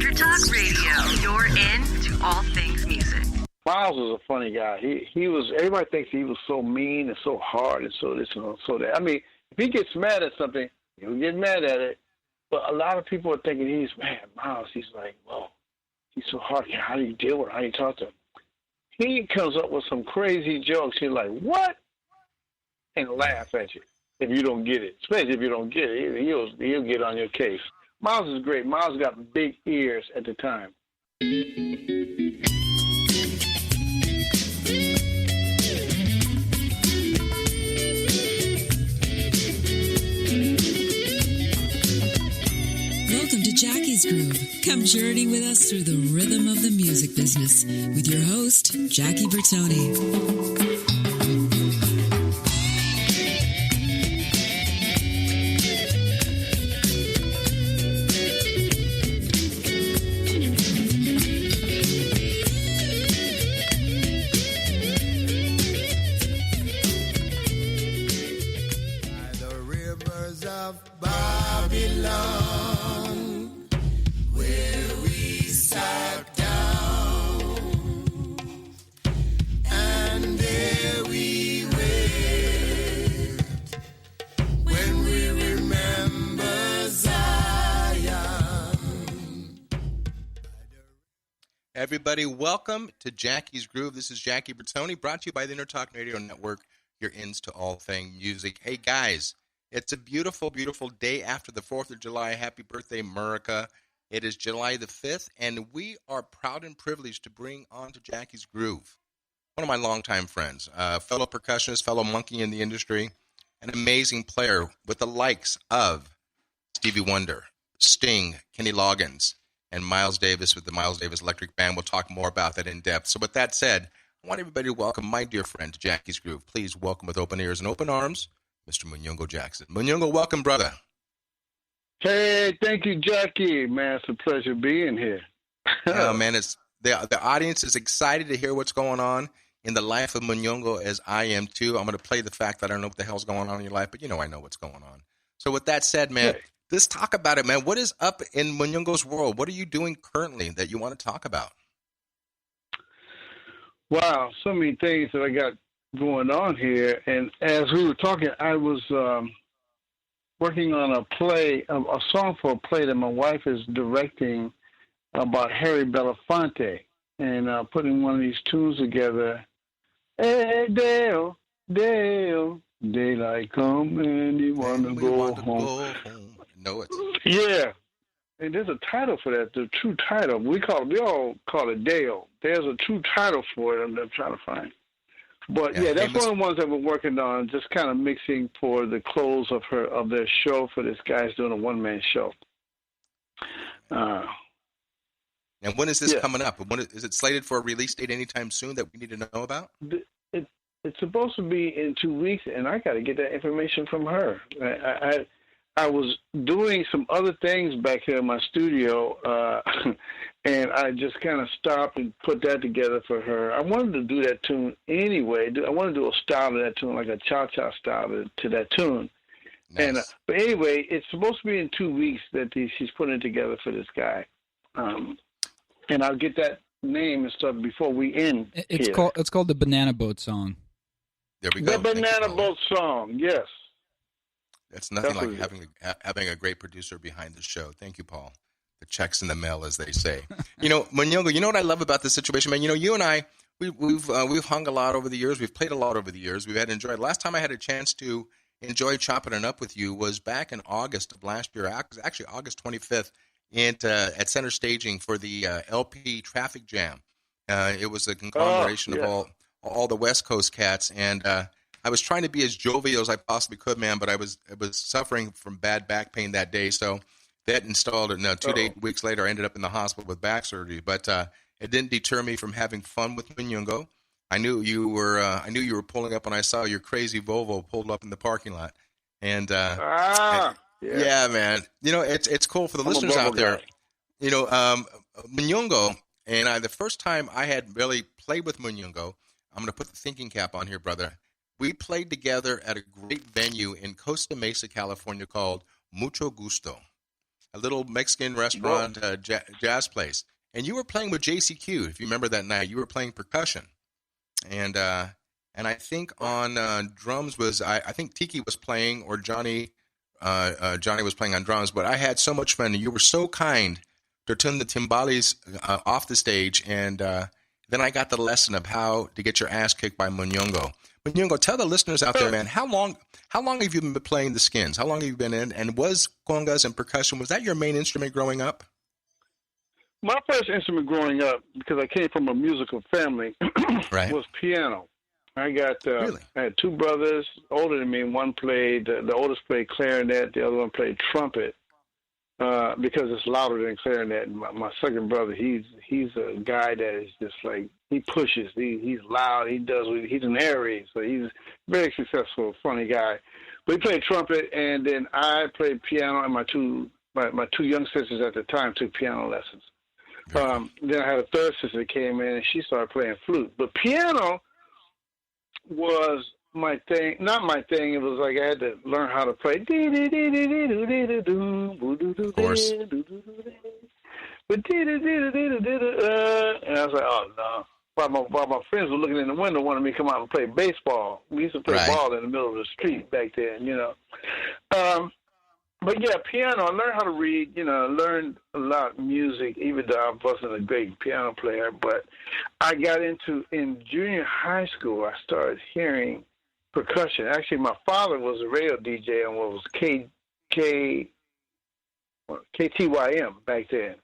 Talk Radio, you're in to all things music. Miles was a funny guy. He was. Everybody thinks he was so mean and so hard and so this and so that. I mean, if he gets mad at something, he'll get mad at it. But a lot of people are thinking Miles. He's like, whoa, he's so hard. How do you deal with him? How do you talk to him? He comes up with some crazy jokes. You're like, what? And laugh at you if you don't get it. Especially if you don't get it, he'll get on your case. Miles is great. Miles got big ears at the time. Welcome to Jackie's Groove. Come journey with us through the rhythm of the music business with your host, Jackie Bertoni. Everybody, welcome to Jackie's Groove. This is Jackie Bertoni, brought to you by the Intertalk Radio Network, your ins to all thing music. Hey, guys, it's a beautiful, beautiful day after the 4th of July. Happy birthday, America. It is July the 5th, and we are proud and privileged to bring on to Jackie's Groove one of my longtime friends, fellow percussionist, fellow monkey in the industry, an amazing player with the likes of Stevie Wonder, Sting, Kenny Loggins, and Miles Davis with the Miles Davis Electric Band. We'll talk more about that in depth. So with that said, I want everybody to welcome my dear friend to Jackie's Groove. Please welcome with open ears and open arms, Mr. Munyungo Jackson. Munyungo, welcome, brother. Hey, thank you, Jackie. Man, it's a pleasure being here. Oh, man, it's the audience is excited to hear what's going on in the life of Munyungo, as I am too. I'm going to play the fact that I don't know what the hell's going on in your life, but you know I know what's going on. So with that said, man, let's talk about it, man. What is up in Munyungo's world? What are you doing currently that you want to talk about? Wow, so many things that I got going on here. And as we were talking, I was working on a play, a song for a play that my wife is directing about Harry Belafonte, and putting one of these tunes together. Hey, Dale, daylight come and you want to go home. Know it. Yeah. And there's a title for that, the true title. We all call it Dale. There's a true title for it I'm trying to find. But yeah, that's one of the ones that we're working on, just kind of mixing for the close of their show for this guy's doing a one-man show. And when is this coming up? Is it slated for a release date anytime soon that we need to know about? It's supposed to be in 2 weeks, and I got to get that information from her. I was doing some other things back here in my studio, and I just kind of stopped and put that together for her. I wanted to do that tune anyway. I want to do a style of that tune, like a cha-cha style to that tune. Nice. And but anyway, it's supposed to be in 2 weeks that she's putting it together for this guy. And I'll get that name and stuff before we end. It's called the Banana Boat Song. There we go. The Banana Boat Song, yes. It's nothing like having a great producer behind the show. Thank you, Paul. The check's in the mail, as they say. Munyungo, you know what I love about this situation, man? You and I, we've hung a lot over the years. We've played a lot over the years. We've had enjoyed. Last time I had a chance to enjoy chopping it up with you was back in August of last year. Actually, August 25th. At Center Staging for the LP Traffic Jam. It was a conglomeration of all the West Coast cats, and I was trying to be as jovial as I possibly could, man, but I was suffering from bad back pain that day, so that installed it. 2 weeks later, I ended up in the hospital with back surgery, but it didn't deter me from having fun with Munyungo. I knew you were pulling up when I saw your crazy Volvo pulled up in the parking lot, and yeah, man. It's cool for the listeners out there. Munyungo and I, the first time I had really played with Munyungo, I'm going to put the thinking cap on here, brother. We played together at a great venue in Costa Mesa, California called Mucho Gusto. a little Mexican restaurant, jazz place. And you were playing with JCQ, if you remember that night. You were playing percussion. And I think on drums was, I think Tiki was playing, or Johnny was playing on drums. But I had so much fun. And you were so kind to turn the timbales off the stage. And then I got the lesson of how to get your ass kicked by Munyungo. Munyungo, tell the listeners out there, man, how long have you been playing the skins? How long have you been in? And was congas and percussion, was that your main instrument growing up? My first instrument growing up, because I came from a musical family, right. was piano. I had two brothers older than me. One played, the oldest played clarinet, the other one played trumpet, because it's louder than clarinet. My second brother, he's a guy that is just like, he pushes. He's loud. He's an Aries, so he's very successful, funny guy. But he played trumpet, and then I played piano, and my two young sisters at the time took piano lessons. Then I had a third sister that came in, and she started playing flute. But piano was my thing. Not my thing. It was like I had to learn how to play. Of course. And I was like, oh, no. While my friends were looking in the window, wanted me to come out and play baseball. We used to play ball in the middle of the street back then, you know. But yeah, piano, I learned how to read, learned a lot of music, even though I wasn't a great piano player. But I got into, in junior high school, I started hearing percussion. Actually, my father was a radio DJ on what was KTYM back then.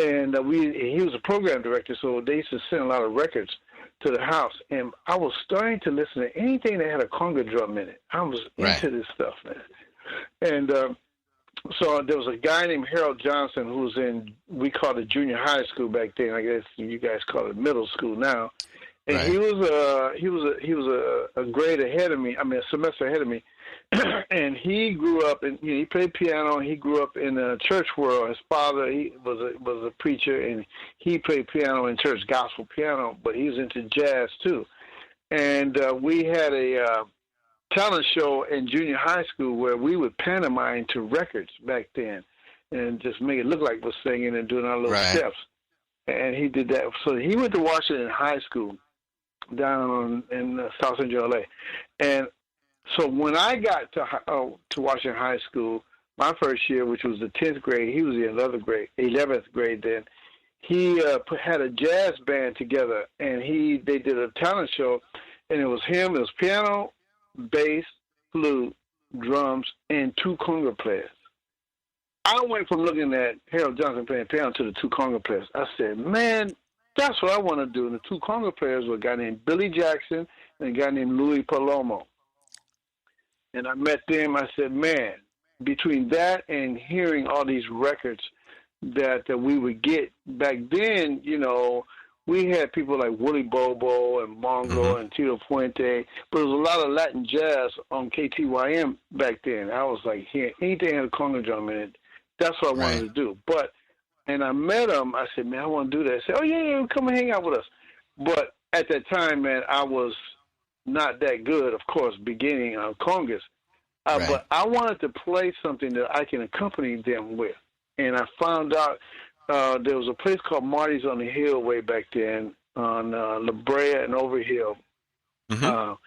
And he was a program director, so they used to send a lot of records to the house. And I was starting to listen to anything that had a conga drum in it. I was into this stuff, man. And so there was a guy named Harold Johnson who was in, we called it junior high school back then. I guess you guys call it middle school now. And he was a grade ahead of me. I mean, a semester ahead of me. And he grew up, and he played piano. He grew up in the church world. His father, he was a preacher, and he played piano in church, gospel piano. But he was into jazz too. And we had a talent show in junior high school where we would pantomime to records back then, and just make it look like we're singing and doing our little steps. And he did that. So he went to Washington High School down in South Central LA. And so when I got to Washington High School, my first year, which was the 10th grade, he was the 11th grade then. He had a jazz band together, and they did a talent show, and it was him. It was piano, bass, flute, drums, and two conga players. I went from looking at Harold Johnson playing piano to the two conga players. I said, man, that's what I want to do. And the two conga players were a guy named Billy Jackson and a guy named Louis Palomo. And I met them. I said, man, between that and hearing all these records that we would get back then, we had people like Willie Bobo and Mongo and Tito Puente, but there was a lot of Latin jazz on KTYM back then. I was like, hearing anything had a conga drum in it. That's what I wanted to do. And I met him. I said, man, I want to do that. I said, oh, yeah, come and hang out with us. But at that time, man, I was not that good, of course, beginning on congas. But I wanted to play something that I can accompany them with. And I found out there was a place called Marty's on the Hill way back then on La Brea and Overhill. Stocker,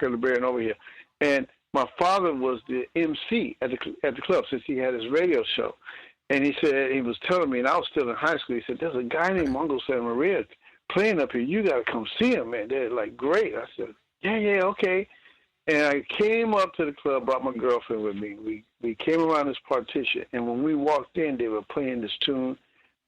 La Brea, and Overhill. And my father was the MC at the club since he had his radio show. And he said, he was telling me, and I was still in high school, he said, there's a guy named Mongo Santa Maria playing up here. You got to come see him, man. They're like, great. I said, yeah, okay. And I came up to the club, brought my girlfriend with me. We came around this partition, and when we walked in, they were playing this tune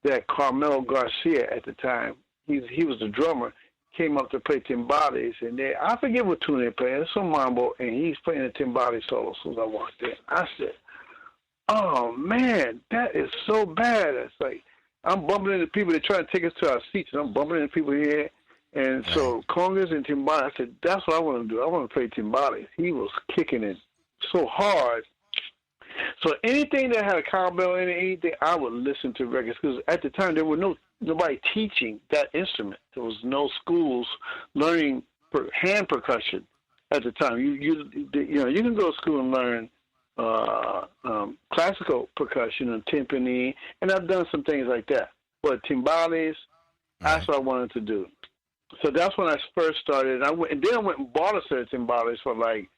that Carmelo Garcia at the time, he was the drummer, came up to play timbales, and I forget what tune they played. It's some mambo, and he's playing a timbale solo. So as I walked in, I said, oh, man, that is so bad. It's like I'm bumping into people. They're trying to take us to our seats, and I'm bumping into people here. And so congas and timbales, I said, that's what I want to do. I want to play timbales. He was kicking it so hard. So anything that had a cowbell in it, anything, I would listen to records. Because at the time, there were nobody teaching that instrument. There was no schools learning hand percussion at the time. You can go to school and learn classical percussion and timpani, and I've done some things like that. But timbales, that's what I wanted to do. So that's when I first started. And then I went and bought a set of timbales for like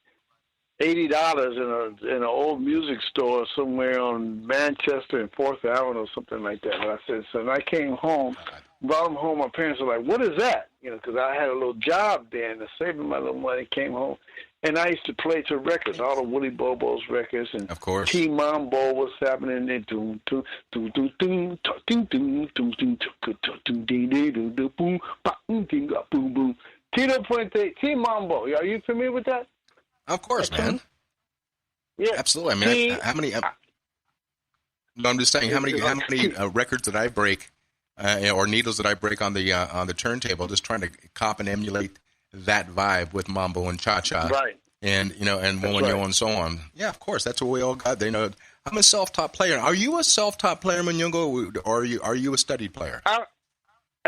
$80 in an old music store somewhere on Manchester and 4th Avenue or something like that. And I said, so when I came home, brought them home, my parents were like, what is that? You know, because I had a little job then to save my little money, came home. And I used to play to records, all the Willie Bobo's records, and of course, T-Mambo was happening. And Tito Puente, T-Mambo. Are you familiar with that? Of course, man. Yeah, absolutely. I mean, how many? No, I'm just saying, how many records did I break, or needles did I break on the turntable, just trying to cop and emulate that vibe with mambo and cha-cha, right? And and Munyungo and so on. Yeah, of course, that's what we all got. They know. I'm a self-taught player. Are you a self-taught player, Munyungo, or are you a studied player? I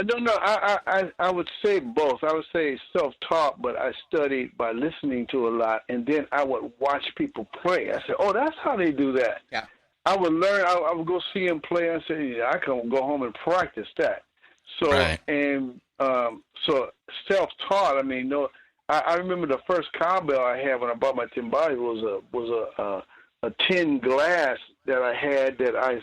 don't know. I would say both. I would say self-taught, but I studied by listening to a lot, and then I would watch people play. I said, oh, that's how they do that. Yeah. I would learn. I would go see them play and say, yeah, I can go home and practice that. So so self-taught. I mean, no. I remember the first cowbell I had when I bought my timbale was a tin glass that I had that I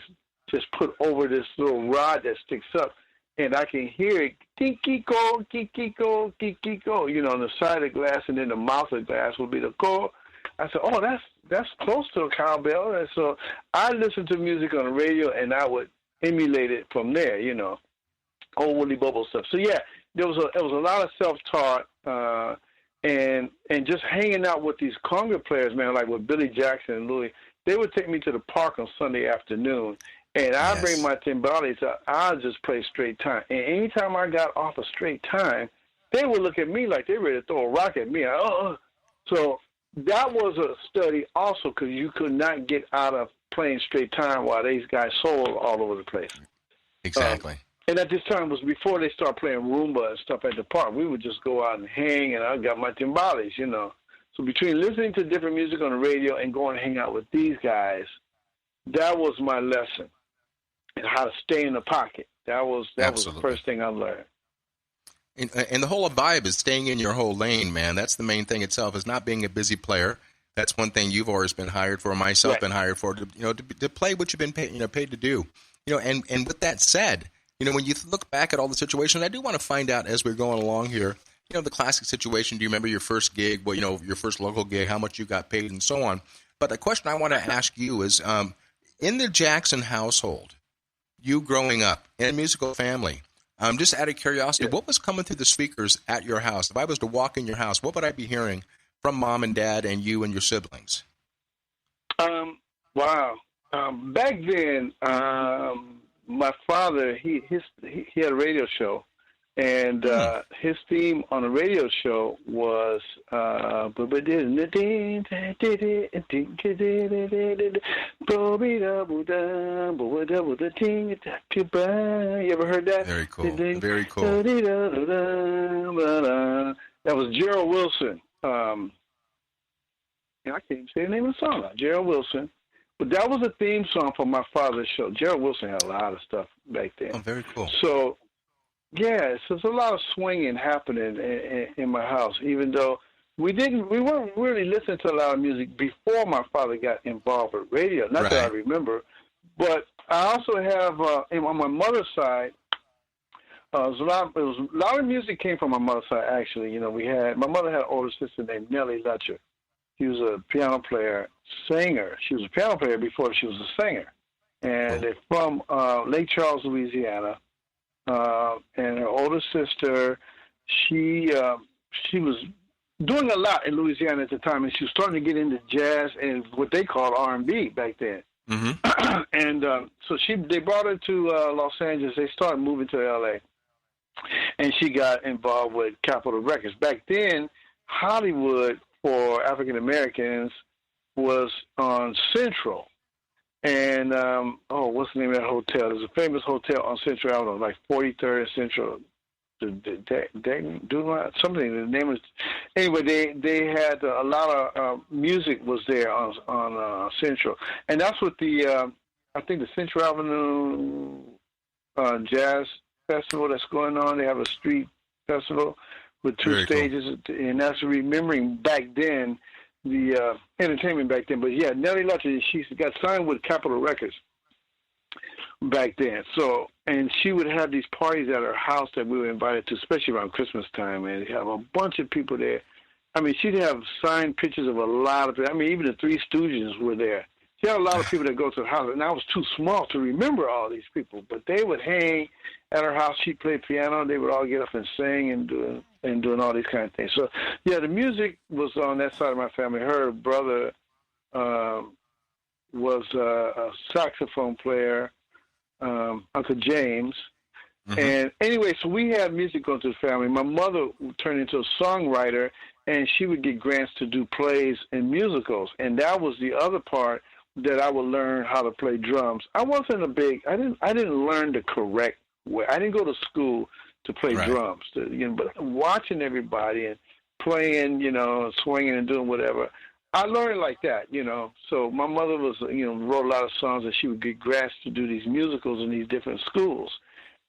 just put over this little rod that sticks up, and I can hear it, kiki-ko, kiki-ko, kiki-ko, you know, on the side of the glass, and then the mouth of the glass would be the ko. I said, oh, that's close to a cowbell. And so I listened to music on the radio, and I would emulate it from there, you know, old Willie Bobo stuff. So, yeah, there was a lot of self-taught and just hanging out with these conga players, man, like with Billy Jackson and Louis. They would take me to the park on Sunday afternoon, and I'd bring my timbales. I'd just play straight time. And anytime I got off a straight time, they would look at me like they were ready to throw a rock at me. So that was a study also, because you could not get out of playing straight time while these guys soloed all over the place. Exactly. And at this time was before they started playing Roomba and stuff at the park. We would just go out and hang, and I got my timbales, you know. So between listening to different music on the radio and going to hang out with these guys, that was my lesson, and how to stay in the pocket. That was the first thing I learned. And the whole vibe is staying in your whole lane, man. That's the main thing itself, is not being a busy player. That's one thing you've always been hired for, myself been hired for, to play what you've been paid to do. You know, and with that said, you know, when you look back at all the situations, I do want to find out as we're going along here, you know, the classic situation. Do you remember your first gig? Well, you know, your first local gig, how much you got paid, and so on. But the question I want to ask you is, in the Jackson household, you growing up in a musical family, just out of curiosity, what was coming through the speakers at your house? If I was to walk in your house, what would I be hearing from mom and dad and you and your siblings? Wow. Back then, my father, he had a radio show, and his theme on the radio show was you ever heard that? Very cool. Very cool. That was Gerald Wilson. I can't even say the name of the song now. Gerald Wilson. But that was a theme song for my father's show. Gerald Wilson had a lot of stuff back then. Oh, very cool. So, yeah, so there's a lot of swinging happening in my house, even though we weren't really listening to a lot of music before my father got involved with radio. Not that I remember. But I also have, on my mother's side, a lot of music came from my mother's side, actually. You know, my mother had an older sister named Nellie Lutcher. She was a piano player, singer. She was a piano player before she was a singer. And they're from Lake Charles, Louisiana. And her older sister, she was doing a lot in Louisiana at the time, and she was starting to get into jazz and what they called R&B back then. Mm-hmm. And so they brought her to Los Angeles. They started moving to L.A., and she got involved with Capitol Records. Back then, Hollywood for African Americans was on Central. And, what's the name of that hotel? There's a famous hotel on Central Avenue, like 43rd and Central. something. The name is anyway. They had a lot of music was there on Central, and that's what the I think the Central Avenue Jazz Festival that's going on. They have a street festival with two Very stages, cool. And that's remembering back then the entertainment back then. But yeah, Nellie Lutcher, she got signed with Capitol Records back then. So, and she would have these parties at her house that we were invited to, especially around Christmas time, and have a bunch of people there. I mean, she'd have signed pictures of a lot of people. I mean, even the Three Stooges were there. She had a lot of people that go to the house, and I was too small to remember all these people. But they would hang at her house. She played piano. They would all get up and sing and doing all these kind of things. So, yeah, the music was on that side of my family. Her brother was a saxophone player, Uncle James. Mm-hmm. And anyway, so we had music going to the family. My mother turned into a songwriter, and she would get grants to do plays and musicals. And that was the other part that I would learn how to play drums. I wasn't I didn't learn the correct way. I didn't go to school to play drums, but watching everybody and playing, swinging and doing whatever, I learned like that, So my mother was, wrote a lot of songs, and she would get grants to do these musicals in these different schools.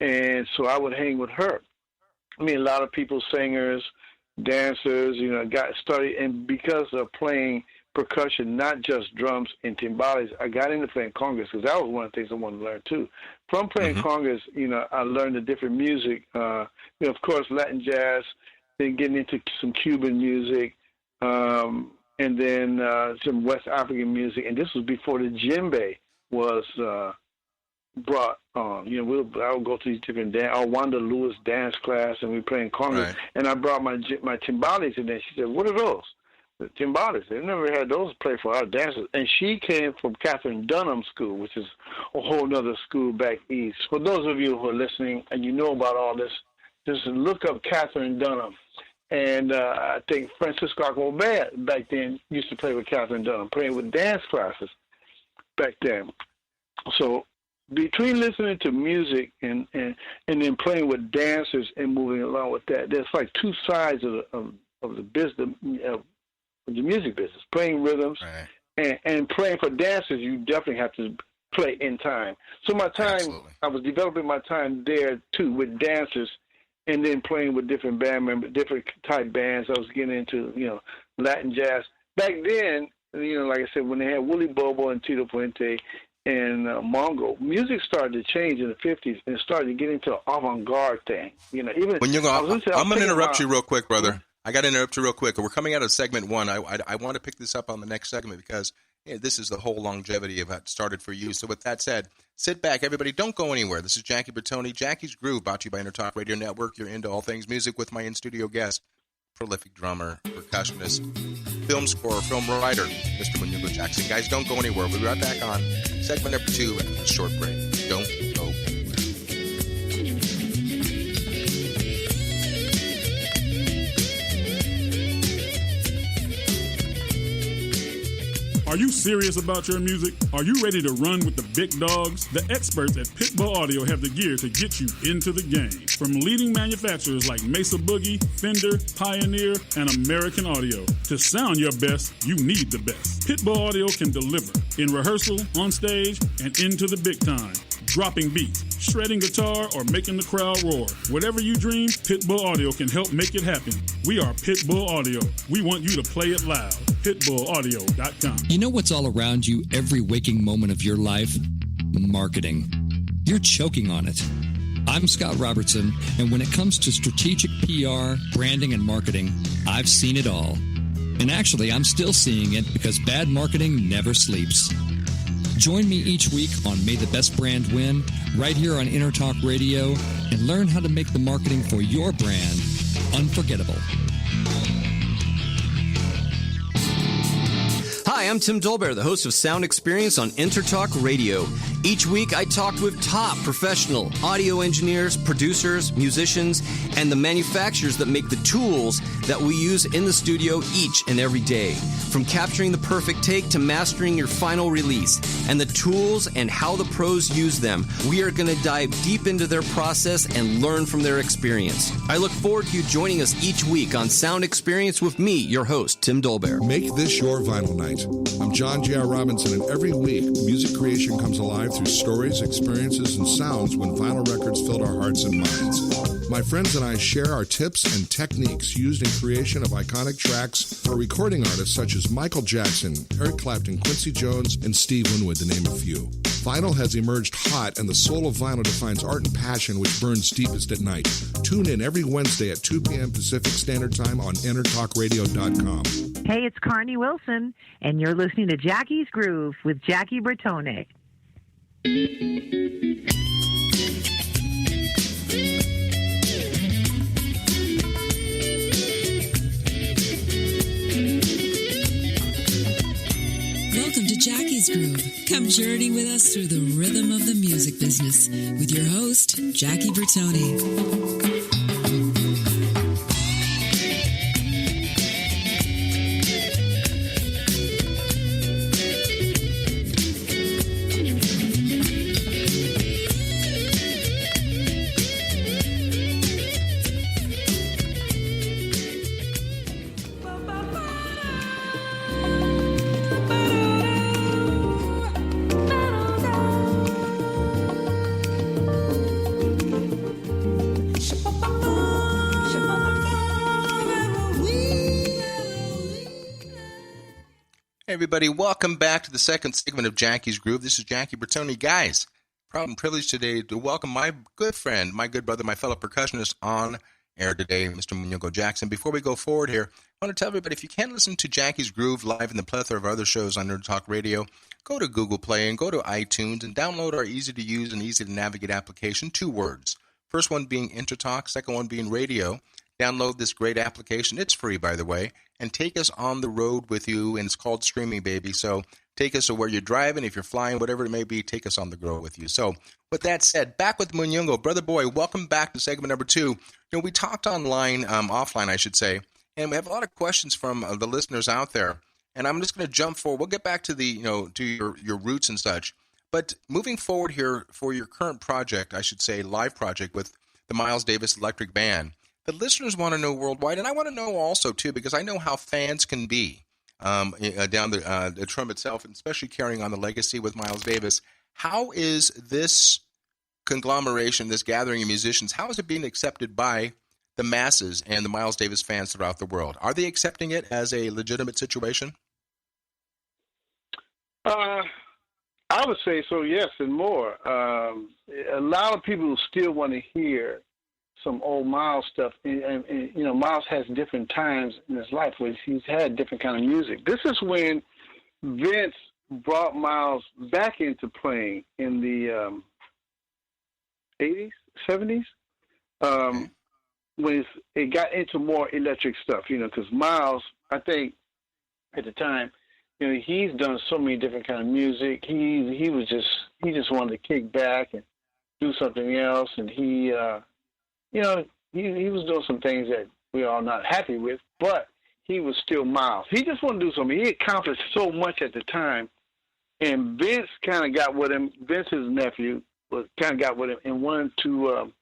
And so I would hang with her. I mean, a lot of people, singers, dancers, got started. And because of playing percussion, not just drums and timbales, I got into playing congas because that was one of the things I wanted to learn too. From playing congas, I learned the different music. Of course, Latin jazz, then getting into some Cuban music, and then some West African music. And this was before the djembe was brought on. I would go to these different Wanda Lewis dance class, and we were playing congas. Right. And I brought my timbales in there. She said, "What are those?" The timbales. They never had those play for our dancers. And she came from Catherine Dunham School, which is a whole other school back east. For those of you who are listening and you know about all this, just look up Catherine Dunham. And I think Francisco Acobea back then used to play with Catherine Dunham, playing with dance classes back then. So between listening to music and then playing with dancers and moving along with that, there's like two sides of the business, the music business, playing rhythms and playing for dancers. You definitely have to play in time. So my time, absolutely. I was developing my time there too with dancers, and then playing with different band members, different type bands. I was getting into Latin jazz back then. Like I said, when they had Willie Bobo and Tito Puente and Mongo, music started to change in the 50s and started to get into an avant-garde thing. Even when I'm going to interrupt you real quick, brother. I got to interrupt you real quick. We're coming out of segment one. I want to pick this up on the next segment because this is the whole longevity of how it started for you. So with that said, sit back, everybody. Don't go anywhere. This is Jackie Bertoni, Jackie's Groove, brought to you by Intertalk Radio Network. You're into all things music with my in-studio guest, prolific drummer, percussionist, film scorer, film writer, Mr. Munyungo Jackson. Guys, don't go anywhere. We'll be right back on segment number 2 after a short break. Don't go. Are you serious about your music? Are you ready to run with the big dogs? The experts at Pitbull Audio have the gear to get you into the game. From leading manufacturers like Mesa Boogie, Fender, Pioneer, and American Audio. To sound your best, you need the best. Pitbull Audio can deliver in rehearsal, on stage, and into the big time. Dropping beats, shredding guitar, or making the crowd roar. Whatever you dream, Pitbull Audio can help make it happen. We are Pitbull Audio. We want you to play it loud. PitbullAudio.com. You know what's all around you every waking moment of your life? Marketing. You're choking on it. I'm Scott Robertson, and when it comes to strategic PR, branding, and marketing, I've seen it all. And actually, I'm still seeing it because bad marketing never sleeps. Join me each week on May the Best Brand Win, right here on Intertalk Radio, and learn how to make the marketing for your brand unforgettable. Hi, I'm Tim Dolbear, the host of Sound Experience on Intertalk Radio. Each week, I talk with top professional audio engineers, producers, musicians, and the manufacturers that make the tools that we use in the studio each and every day. From capturing the perfect take to mastering your final release, and the tools and how the pros use them, we are going to dive deep into their process and learn from their experience. I look forward to you joining us each week on Sound Experience with me, your host, Tim Dolbear. Make this your vinyl night. I'm John J.R. Robinson, and every week, music creation comes alive through stories, experiences, and sounds when vinyl records filled our hearts and minds. My friends and I share our tips and techniques used in creation of iconic tracks for recording artists such as Michael Jackson, Eric Clapton, Quincy Jones, and Steve Winwood, to name a few. Vinyl has emerged hot, and the soul of vinyl defines art and passion which burns deepest at night. Tune in every Wednesday at 2 p.m. Pacific Standard Time on EnterTalkRadio.com. Hey, it's Carney Wilson, and you're listening to Jackie's Groove with Jackie Bertone. Welcome to Jackie's Groove. Come journey with us through the rhythm of the music business with your host, Jackie Bertone. Everybody, welcome back to the second segment of Jackie's Groove. This is Jackie Bertone. Guys, proud and privileged today to welcome my good friend, my good brother, my fellow percussionist on air today, Mr. Munyungo Jackson. Before we go forward here, I want to tell everybody, if you can't listen to Jackie's Groove live in the plethora of other shows on Nerd Talk Radio, go to Google Play and go to iTunes and download our easy-to-use and easy-to-navigate application, 2 words. First one being Intertalk, second one being Radio. Download this great application. It's free, by the way, and take us on the road with you, and it's called streaming, baby. So take us to where you're driving, if you're flying, whatever it may be, take us on the road with you. So with that said, back with Munyungo. Brother boy, welcome back to segment number 2. You know, we talked offline, I should say, and we have a lot of questions from the listeners out there, and I'm just going to jump forward. We'll get back to to your roots and such, but moving forward here for your current project, I should say, live project with the Miles Davis Electric Band. The listeners want to know worldwide, and I want to know also, too, because I know how fans can be down the Trump itself, and especially carrying on the legacy with Miles Davis. How is this conglomeration, this gathering of musicians, how is it being accepted by the masses and the Miles Davis fans throughout the world? Are they accepting it as a legitimate situation? I would say so, yes, and more. A lot of people still want to hear some old Miles stuff, and you know, Miles has different times in his life where he's had different kind of music. This is when Vince brought Miles back into playing in the 80s, 70s, when it got into more electric stuff, you know, because Miles, I think at the time, you know, he's done so many different kind of music. He just wanted to kick back and do something else, and he was doing some things that we are not happy with, but he was still Miles. He just wanted to do something. He accomplished so much at the time, and Vince kind of got with him. Vince's nephew kind of got with him and wanted to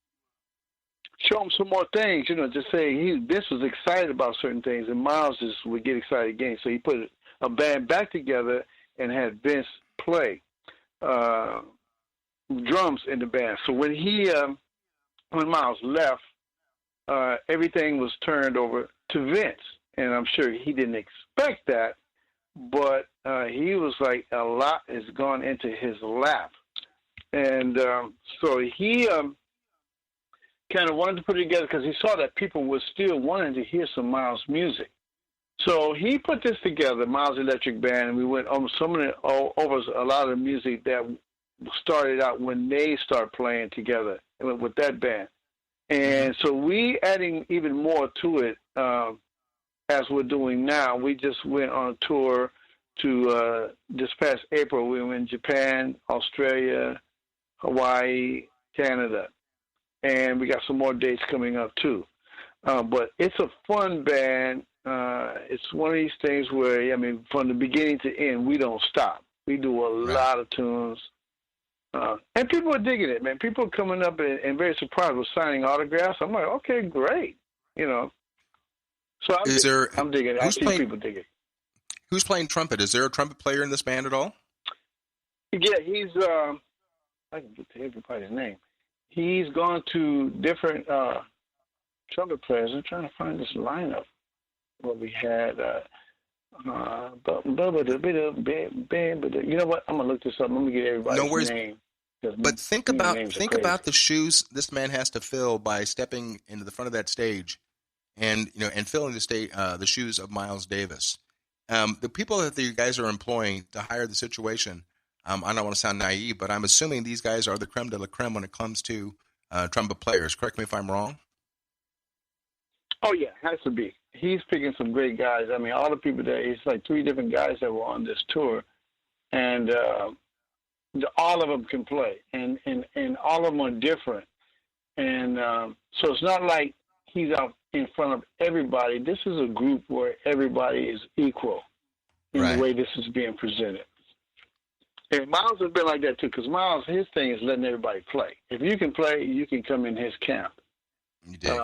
show him some more things, you know, just saying Vince was excited about certain things, and Miles just would get excited again. So he put a band back together and had Vince play drums in the band. So when Miles left, everything was turned over to Vince, and I'm sure he didn't expect that, but he was like, a lot has gone into his lap, and so he kind of wanted to put it together because he saw that people were still wanting to hear some Miles music. So he put this together, Miles Electric Band, and we went over a lot of the music that started out when they started playing together with that band. And so we adding even more to it as we're doing now. We just went on a tour to this past April. We were in Japan, Australia, Hawaii, Canada, and we got some more dates coming up too. But it's a fun band. It's one of these things where, I mean, from the beginning to end, we don't stop. We do a lot of tunes. And people are digging it, man. People are coming up and very surprised with signing autographs. I'm like, okay, great. You know. So I'm digging it. I see people dig it. Who's playing trumpet? Is there a trumpet player in this band at all? Yeah, he's, I can get to everybody's name. He's gone to different trumpet players. I'm trying to find this lineup where we had, you know what? I'm going to look this up. Let me get everybody's name. But think about the shoes this man has to fill by stepping into the front of that stage and filling the shoes of Miles Davis. The people that you guys are employing to hire the situation, I don't want to sound naive, but I'm assuming these guys are the creme de la creme when it comes to trumpet players. Correct me if I'm wrong. Oh, yeah, has to be. He's picking some great guys. I mean, all the people there, it's like 3 different guys that were on this tour, and all of them can play, and all of them are different. And so it's not like he's out in front of everybody. This is a group where everybody is equal in the way this is being presented. And Miles has been like that, too, because Miles, his thing is letting everybody play. If you can play, you can come in his camp. You did.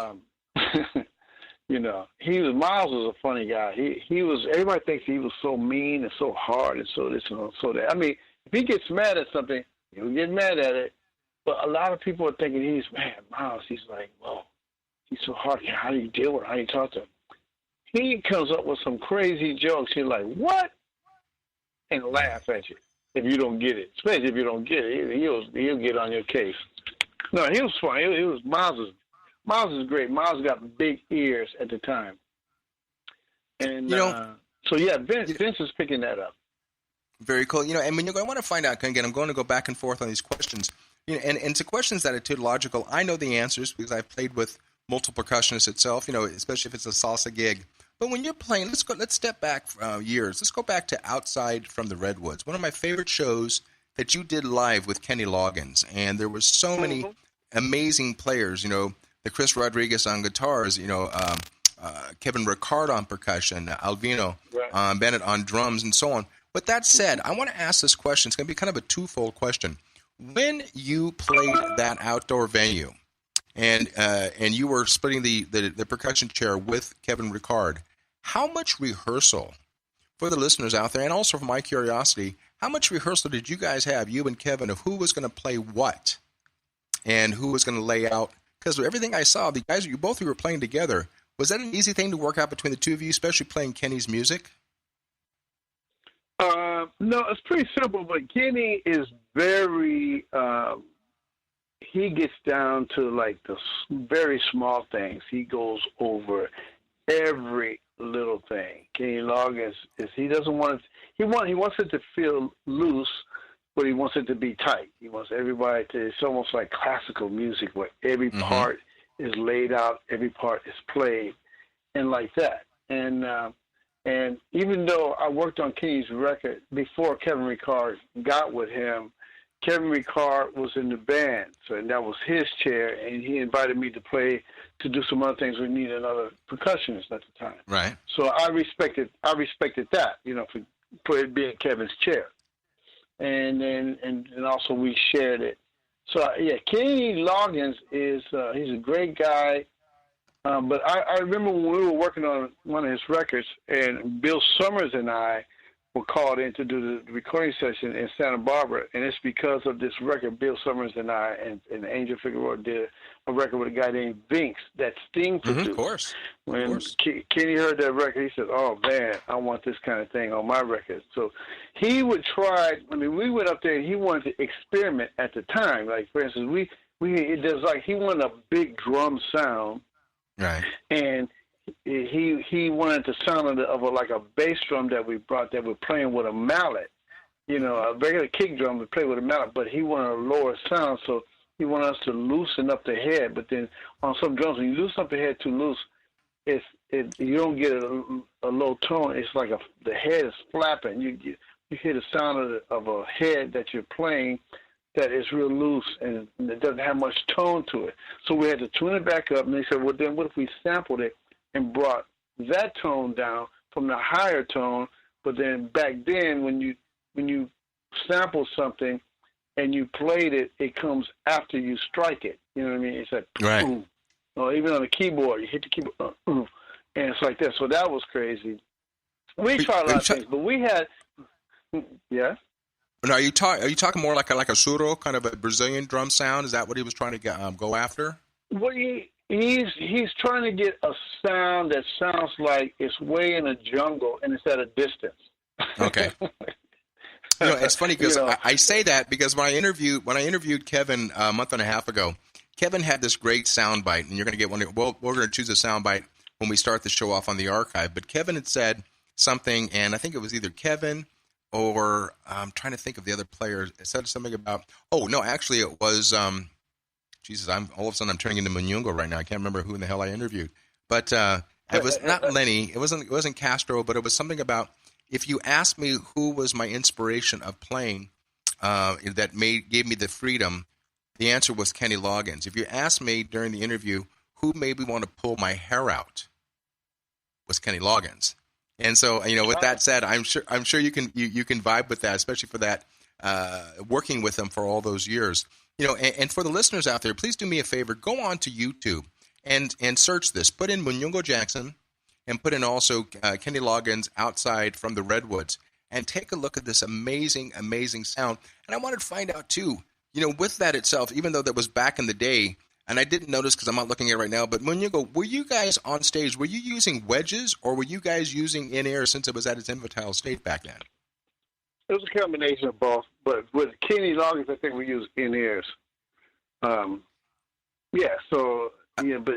You know, Miles was a funny guy. He was, everybody thinks he was so mean and so hard and so this and so that. I mean, if he gets mad at something, he'll get mad at it. But a lot of people are thinking Miles, he's like, whoa, he's so hard. How do you deal with him? How do you talk to him? He comes up with some crazy jokes. You're like, what? And laugh at you if you don't get it. Especially if you don't get it. He'll get on your case. No, he was funny. Miles is great. Miles got big ears at the time. And so, yeah, Vince is picking that up. Very cool. You know, and I want to find out, again, I'm going to go back and forth on these questions. You know, and to questions that are tautological, I know the answers because I've played with multiple percussionists itself, you know, especially if it's a salsa gig. But when you're playing, let's step back years. Let's go back to Outside from the Redwoods, one of my favorite shows that you did live with Kenny Loggins. And there was so many amazing players, you know, the Chris Rodriguez on guitars, you know, Kevin Ricard on percussion, Alvino Bennett on drums, and so on. With that said, I want to ask this question. It's going to be kind of a twofold question. When you played that outdoor venue, and you were splitting the percussion chair with Kevin Ricard, how much rehearsal, for the listeners out there, and also for my curiosity, how much rehearsal did you guys have, you and Kevin, of who was going to play what, and who was going to lay out? Because everything I saw, the guys, you were playing together. Was that an easy thing to work out between the two of you, especially playing Kenny's music? No, it's pretty simple, but Kenny is very, he gets down to like the very small things. He goes over every little thing. Kenny Loggins he doesn't want it, he wants it to feel loose, but he wants it to be tight. He wants everybody to, it's almost like classical music where every part is laid out, every part is played, and like that. And even though I worked on Kenny's record before Kevin Ricard got with him, Kevin Ricard was in the band, so that was his chair, and he invited me to do some other things. We needed another percussionist at the time. Right. So I respected that, you know, for it being Kevin's chair. And also we shared it. So yeah, Kenny Loggins is he's a great guy. But I remember when we were working on one of his records, and Bill Summers and I were called in to do the recording session in Santa Barbara, and it's because of this record. Bill Summers and I and Angel Figueroa did a record with a guy named Vinks that Sting produced. Of course. When Kenny heard that record, he said, "Oh man, I want this kind of thing on my record." So he would try. I mean, we went up there and he wanted to experiment at the time. Like for instance, there's like he wanted a big drum sound. Right. And he wanted the sound of like a bass drum that we brought that we're playing with a mallet. You know, a regular kick drum would play with a mallet, but he wanted a lower sound, so he wanted us to loosen up the head. But then on some drums, when you loosen up the head too loose, you don't get a low tone. It's like the head is flapping. You hear the sound of a head that you're playing, that is real loose and it doesn't have much tone to it. So we had to tune it back up, and they said, well, then what if we sampled it and brought that tone down from the higher tone? But then back then, when you sample something and you played it, it comes after you strike it. You know what I mean? It's like, right. Boom. Or even on the keyboard, you hit the keyboard, and it's like that. So that was crazy. We tried a lot of things, but we had, yeah. Now, are you talking more like a suro, kind of a Brazilian drum sound? Is that what he was trying to go after? Well, he's trying to get a sound that sounds like it's way in the jungle and it's at a distance. Okay. It's funny because I say that because when I interviewed Kevin a month and a half ago, Kevin had this great sound bite, and you're going to get one. Well, we're going to choose a sound bite when we start the show off on the archive. But Kevin had said something, and I think it was either Kevin or I'm trying to think of the other players. It said something about, actually it was, Jesus, all of a sudden I'm turning into Munyungo right now. I can't remember who in the hell I interviewed. But it was not Lenny. It wasn't Castro, but it was something about, if you asked me who was my inspiration of playing that gave me the freedom, the answer was Kenny Loggins. If you asked me during the interview who made me want to pull my hair out, was Kenny Loggins. And so, with that said, I'm sure you can vibe with that, especially for that working with them for all those years. And for the listeners out there, please do me a favor, go on to YouTube and search this. Put in Munyungo Jackson and put in also Kenny Loggins Outside from the Redwoods, and take a look at this amazing, amazing sound. And I wanted to find out too, with that itself, even though that was back in the day, and I didn't notice because I'm not looking at it right now, but Munyungo, were you guys on stage, were you using wedges or were you guys using in-ear since it was at its infantile state back then? It was a combination of both, but with Kenny Loggins, I think we used in-ears. But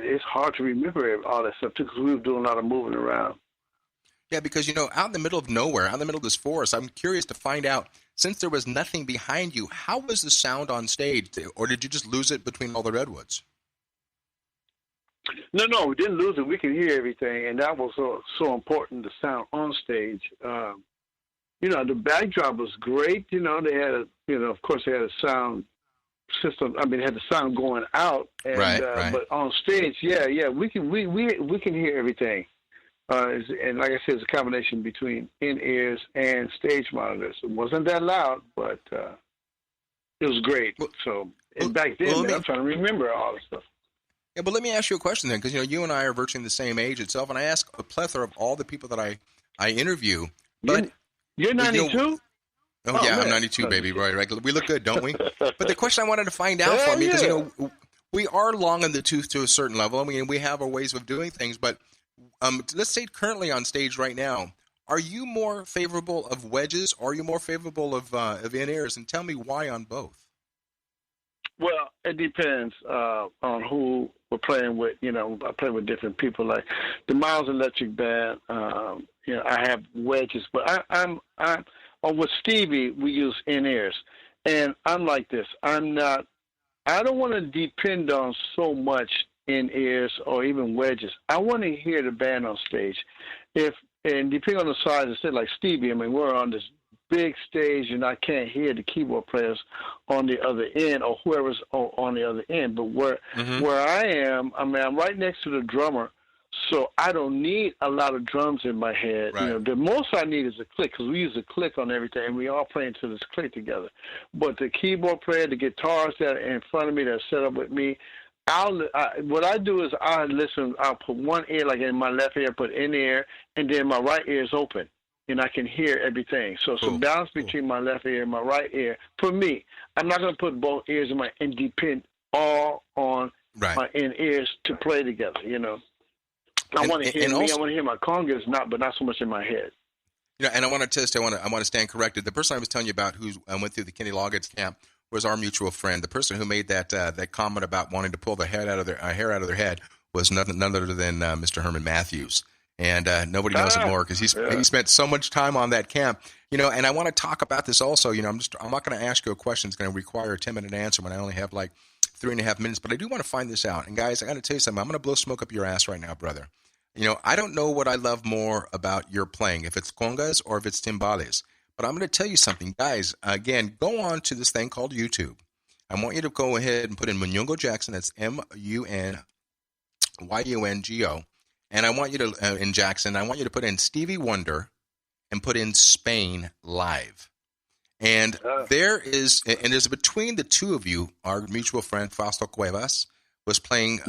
it's hard to remember all that stuff too because we were doing a lot of moving around. Yeah, because, out in the middle of nowhere, out in the middle of this forest, I'm curious to find out, since there was nothing behind you, how was the sound on stage? Or did you just lose it between all the redwoods? No, we didn't lose it. We could hear everything, and that was so important, the sound on stage. The backdrop was great. They had of course they had a sound system. I mean, they had the sound going out. And, right. But on stage, we can hear everything. And like I said, it's a combination between in-ears and stage monitors. It wasn't that loud, but it was great. Back then, I'm trying to remember all this stuff. Yeah, but let me ask you a question then, because you and I are virtually the same age itself, and I ask a plethora of all the people that I interview. But you're 92? I'm 92, baby. Right. We look good, don't we? But the question I wanted to find out from you, because we are long in the tooth to a certain level. I mean, we have our ways of doing things, but let's say currently on stage right now, are you more favorable of wedges or are you more favorable of in-ears? And tell me why on both. Well, it depends on who we're playing with. I play with different people, like the Miles Electric Band. I have wedges, but I'm with Stevie, we use in-ears. And I'm like this. I don't want to depend on so much in-ears or even wedges. I want to hear the band on stage. And depending on the size, I said, like Stevie, I mean, we're on this big stage and I can't hear the keyboard players on the other end or whoever's on the other end. But where I am, I mean, I'm right next to the drummer, so I don't need a lot of drums in my head. Right. The most I need is a click, because we use a click on everything, and we all play into this click together. But the keyboard player, the guitars that are in front of me that are set up with me, what I do is I listen. I'll put one ear, like in my left ear, put in the ear, and then my right ear is open, and I can hear everything. So some balance between my left ear and my right ear. For me, I'm not going to put both ears in and depend all on my in ears to play together. I want to hear me. I want to hear my congas, but not so much in my head. And I want to stand corrected. The person I was telling you about who went through the Kenny Loggins camp was our mutual friend. The person who made that comment about wanting to pull the hair out of their head was none other than Mr. Herman Matthews. And nobody knows it more because he spent so much time on that camp. And I want to talk about this also. I'm not going to ask you a question that's going to require a 10-minute answer when I only have like 3.5 minutes. But I do want to find this out. And guys, I got to tell you something. I'm going to blow smoke up your ass right now, brother. I don't know what I love more about your playing, if it's congas or if it's timbales. But I'm going to tell you something, guys. Again, go on to this thing called YouTube. I want you to go ahead and put in Munyungo Jackson. That's MUNYUNGO. And I want you to, in Jackson, I want you to put in Stevie Wonder and put in Spain Live. And there's between the two of you, our mutual friend Fausto Cuevas was playing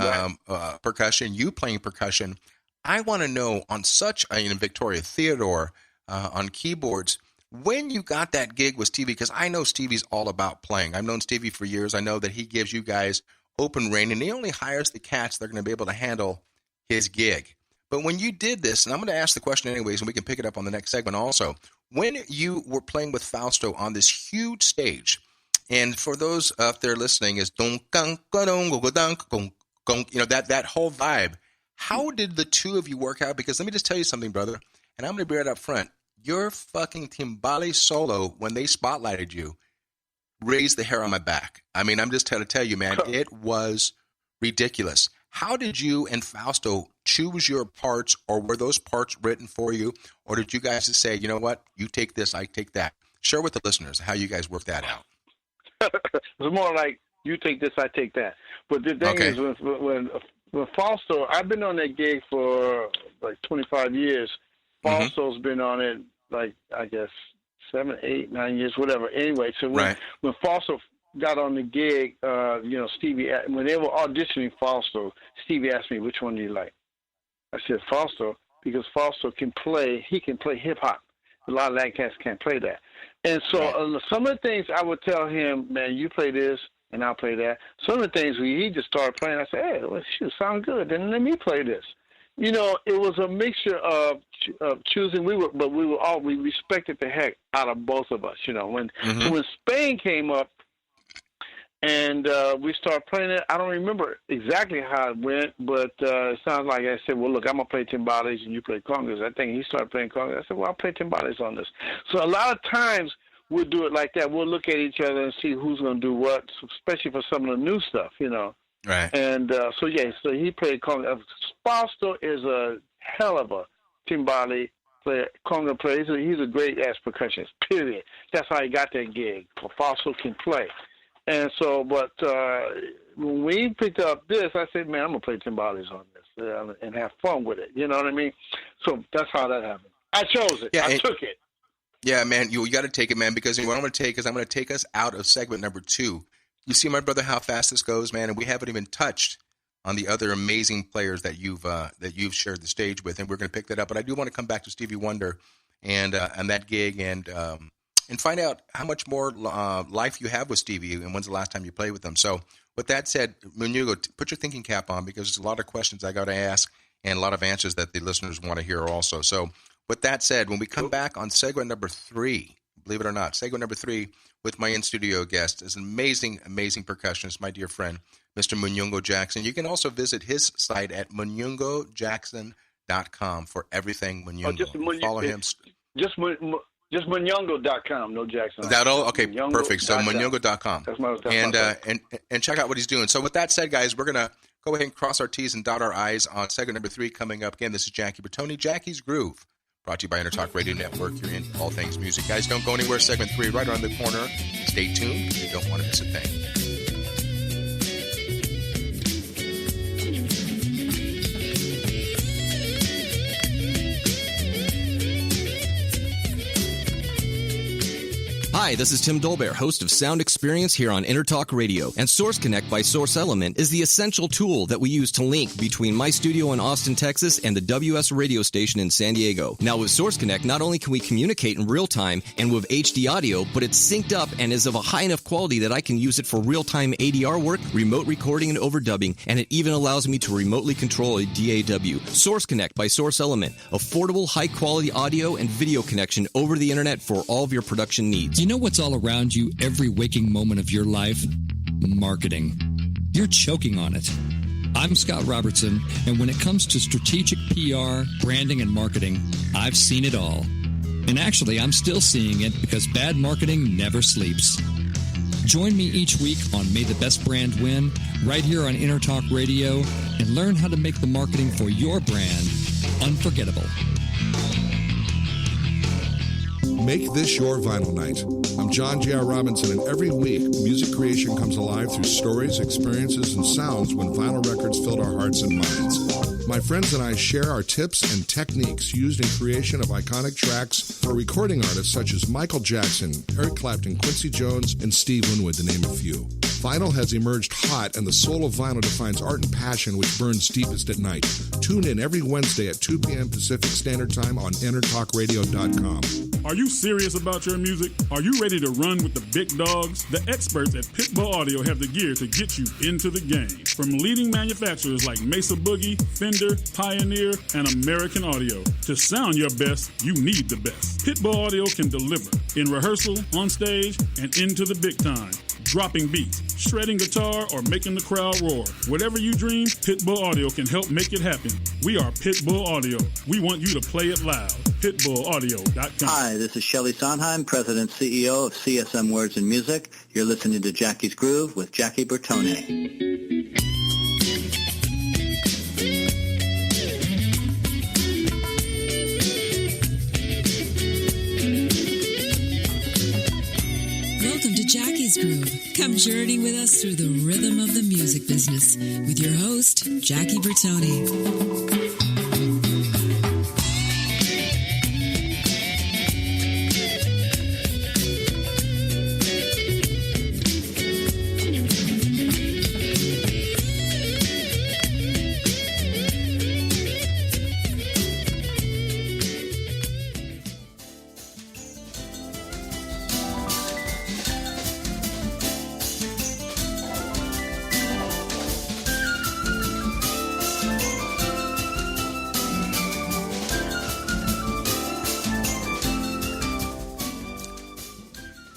percussion, you playing percussion. I want to know on Victoria Theodore on keyboards, when you got that gig with Stevie, because I know Stevie's all about playing. I've known Stevie for years. I know that he gives you guys open rein, and he only hires the cats that are going to be able to handle his gig. But when you did this, and I'm going to ask the question anyways, and we can pick it up on the next segment also, when you were playing with Fausto on this huge stage, and for those out there listening, is that whole vibe, how did the two of you work out? Because let me just tell you something, brother, and I'm going to be right up front. Your fucking timbale solo, when they spotlighted you, raised the hair on my back. I mean, I'm just trying to tell you, man, it was ridiculous. How did you and Fausto choose your parts, or were those parts written for you? Or did you guys just say, you know what, you take this, I take that? Share with the listeners how you guys worked that out. It's more like, you take this, I take that. But the thing is, when Fausto, I've been on that gig for like 25 years. Fausto's been on it, like, I guess, 7, 8, 9 years, whatever. Anyway, so when Fausto got on the gig, Stevie, when they were auditioning Fausto, Stevie asked me, which one do you like? I said, Fausto, because Fausto can play hip-hop. A lot of that cats can't play that. And so some of the things I would tell him, man, you play this, and I'll play that. Some of the things he just started playing, I said, hey, well, shoot, sound good. Then let me play this. You know, it was a mixture of choosing. We respected the heck out of both of us. You know, when Spain came up and we started playing it, I don't remember exactly how it went, but it sounds like I said, well, look, I'm gonna play timbales and you play congas. I think he started playing congas. I said, well, I'll play timbales on this. So a lot of times we'll do it like that. We'll look at each other and see who's gonna do what, especially for some of the new stuff. You know. Right. And so he played conga. Fausto is a hell of a timbale player, conga player. He's a great ass percussionist. Period. That's how he got that gig. Fausto can play. And so, but when we picked up this, I said, man, I'm gonna play timbales on this and have fun with it. You know what I mean? So that's how that happened. I chose it. I took it. Yeah, man, you got to take it, man, because what I'm going to take is I'm going to take us out of segment number 2. You see, my brother, how fast this goes, man, and we haven't even touched on the other amazing players that you've shared the stage with, and we're going to pick that up. But I do want to come back to Stevie Wonder and that gig and find out how much more life you have with Stevie and when's the last time you played with him. So with that said, Munyungo, put your thinking cap on, because there's a lot of questions I got to ask and a lot of answers that the listeners want to hear also. So with that said, when we come back on segment number 3, believe it or not, segment number 3 with my in-studio guest is an amazing, amazing percussionist, my dear friend, Mr. Munyungo Jackson. You can also visit his site at munyungojackson.com for everything Munyungo. Follow him. Just Munyungo.com, no Jackson. Okay, perfect. So Munyungo.com. And check out what he's doing. So with that said, guys, we're going to go ahead and cross our T's and dot our I's on segment number 3 coming up. Again, this is Jackie Bertoni, Jackie's Groove, brought to you by Intertalk Radio Network. You're in all things music. Guys, don't go anywhere. Segment 3 right around the corner. Stay tuned. You don't want to miss a thing. Hi, this is Tim Dolbear, host of Sound Experience here on Intertalk Radio. And Source Connect by Source Element is the essential tool that we use to link between my studio in Austin, Texas, and the WS radio station in San Diego. Now, with Source Connect, not only can we communicate in real time and with HD audio, but it's synced up and is of a high enough quality that I can use it for real-time ADR work, remote recording, and overdubbing, and it even allows me to remotely control a DAW. Source Connect by Source Element. Affordable, high-quality audio and video connection over the internet for all of your production needs. You know what's all around you every waking moment of your life? Marketing. You're choking on it. I'm Scott Robertson, and when it comes to strategic PR, branding, and marketing, I've seen it all. And actually, I'm still seeing it because bad marketing never sleeps. Join me each week on May the Best Brand Win, right here on Intertalk Radio, and learn how to make the marketing for your brand unforgettable. Make this your vinyl night. I'm John J.R. Robinson, and every week, music creation comes alive through stories, experiences, and sounds when vinyl records filled our hearts and minds. My friends and I share our tips and techniques used in creation of iconic tracks for recording artists such as Michael Jackson, Eric Clapton, Quincy Jones, and Steve Winwood, to name a few. Vinyl has emerged hot, and the soul of vinyl defines art and passion which burns deepest at night. Tune in every Wednesday at 2 p.m. Pacific Standard Time on EnterTalkRadio.com. Are you serious about your music? Are you ready to run with the big dogs? The experts at Pitbull Audio have the gear to get you into the game. From leading manufacturers like Mesa Boogie, Fender, Pioneer, and American Audio. To sound your best, you need the best. Pitbull Audio can deliver in rehearsal, on stage, and into the big time. Dropping beats, shredding guitar, or making the crowd roar. Whatever you dream, Pitbull Audio can help make it happen. We are Pitbull Audio. We want you to play it loud. PitbullAudio.com. Hi, this is Shelly Sondheim, President CEO of CSM Words and Music. You're listening to Jackie's Groove with Jackie Bertone. Jackie's Groove. Come journey with us through the rhythm of the music business with your host, Jackie Bertone.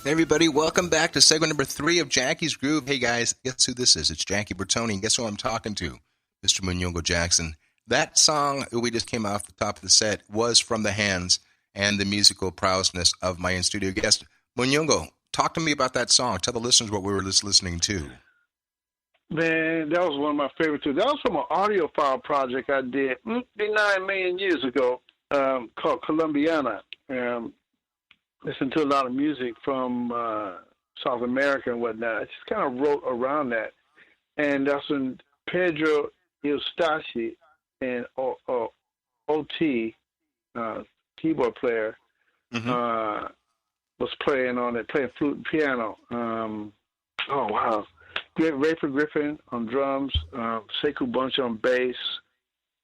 Hey everybody, welcome back to segment number 3 of Jackie's Groove. Hey guys, guess who this is? It's Jackie Bertone, and guess who I'm talking to? Mr. Munyungo Jackson. That song we just came off the top of the set was from the hands and the musical prowessness of my in-studio guest, Munyungo. Talk to me about that song. Tell the listeners what we were just listening to. Man, that was one of my favorite too. That was from an audiophile project I did 9 million years ago called Colombiana. Listened to a lot of music from South America and whatnot. I just kind of wrote around that. And that's when Pedro Eustaci and OT, keyboard player, was playing on it, playing flute and piano. Oh, wow. Rayford Griffin on drums, Sekou Bunch on bass,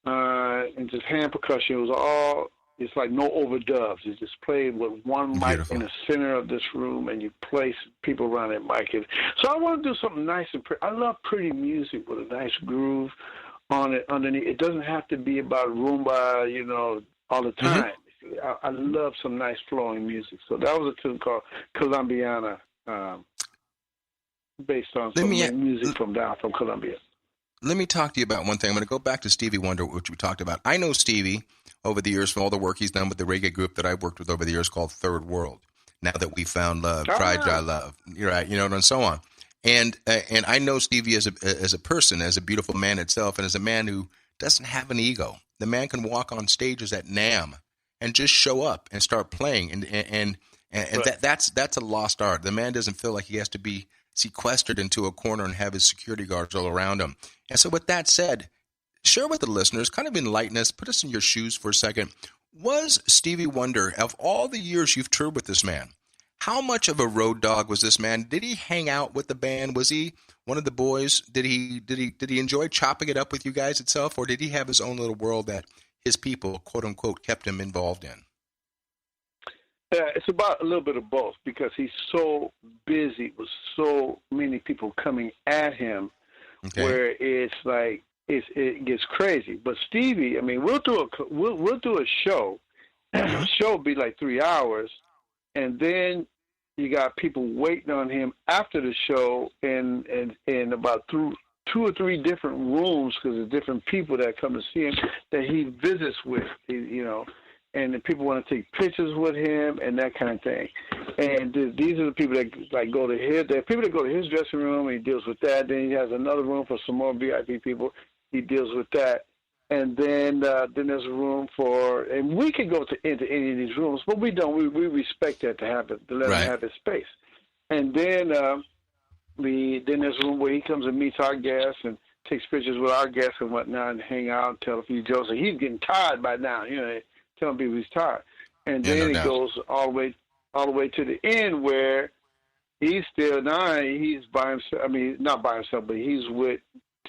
and just hand percussion. It was all... It's like no overdubs. You just play with one mic in the center of this room, and you place people around that mic. So I want to do something nice and pretty. I love pretty music with a nice groove on it underneath. It doesn't have to be about rumba, all the time. I love some nice flowing music. So that was a tune called Colombiana, based on some music from down from Colombia. Let me talk to you about one thing. I'm going to go back to Stevie Wonder, which we talked about. I know Stevie over the years from all the work he's done with the reggae group that I've worked with over the years called Third World. Now that we found love, try love, you're right, and so on. And I know Stevie as a person, as a beautiful man itself, and as a man who doesn't have an ego. The man can walk on stages at NAMM and just show up and start playing, and that's a lost art. The man doesn't feel like he has to be sequestered into a corner and have his security guards all around him. And so with that said, share with the listeners, kind of enlighten us, put us in your shoes for a second. Was Stevie Wonder, of all the years you've toured with this man, how much of a road dog was this man? Did he hang out with the band? Was he one of the boys? Did he enjoy chopping it up with you guys itself, or did he have his own little world that his people, quote unquote, kept him involved in? It's about a little bit of both, because he's so busy with so many people coming at him, where it's like it gets crazy. But Stevie, I mean, we'll do a show. The show will be like 3 hours, and then you got people waiting on him after the show, and about two or three different rooms, because there's different people that come to see him that he visits with, and the people want to take pictures with him and that kind of thing. And these are the people that go to his. There are people that go to his dressing room, and he deals with that. Then he has another room for some more VIP people. He deals with that. And then there's room for, and we can go into any of these rooms, but we don't. We respect that to let him have his space. And then there's room where he comes and meets our guests and takes pictures with our guests and whatnot, and hang out and tell a few jokes. And he's getting tired by now, telling people he's tired. And then it goes all the way to the end where he's by himself. I mean, not by himself, but he's with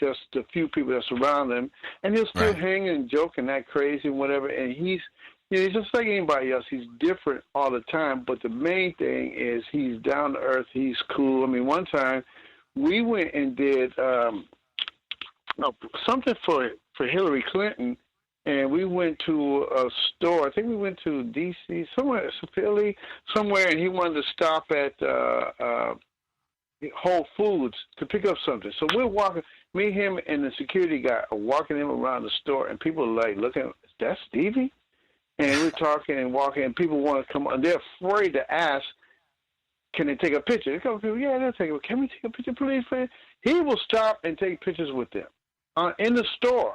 just a few people that surround him, and he'll still hang and joke and act crazy and whatever. And he's just like anybody else. He's different all the time, but the main thing is he's down to earth. He's cool. I mean, one time we went and did something for Hillary Clinton, and we went to a store. I think we went to D.C., Philly, somewhere, and he wanted to stop at Whole Foods to pick up something. So we're walking, me, him, and the security guy are walking him around the store, and people are like looking, is that Stevie? And we're talking and walking, and people want to come on. They're afraid to ask, can they take a picture? A couple people, yeah, they'll take it. Can we take a picture, please? He will stop and take pictures with them in the store.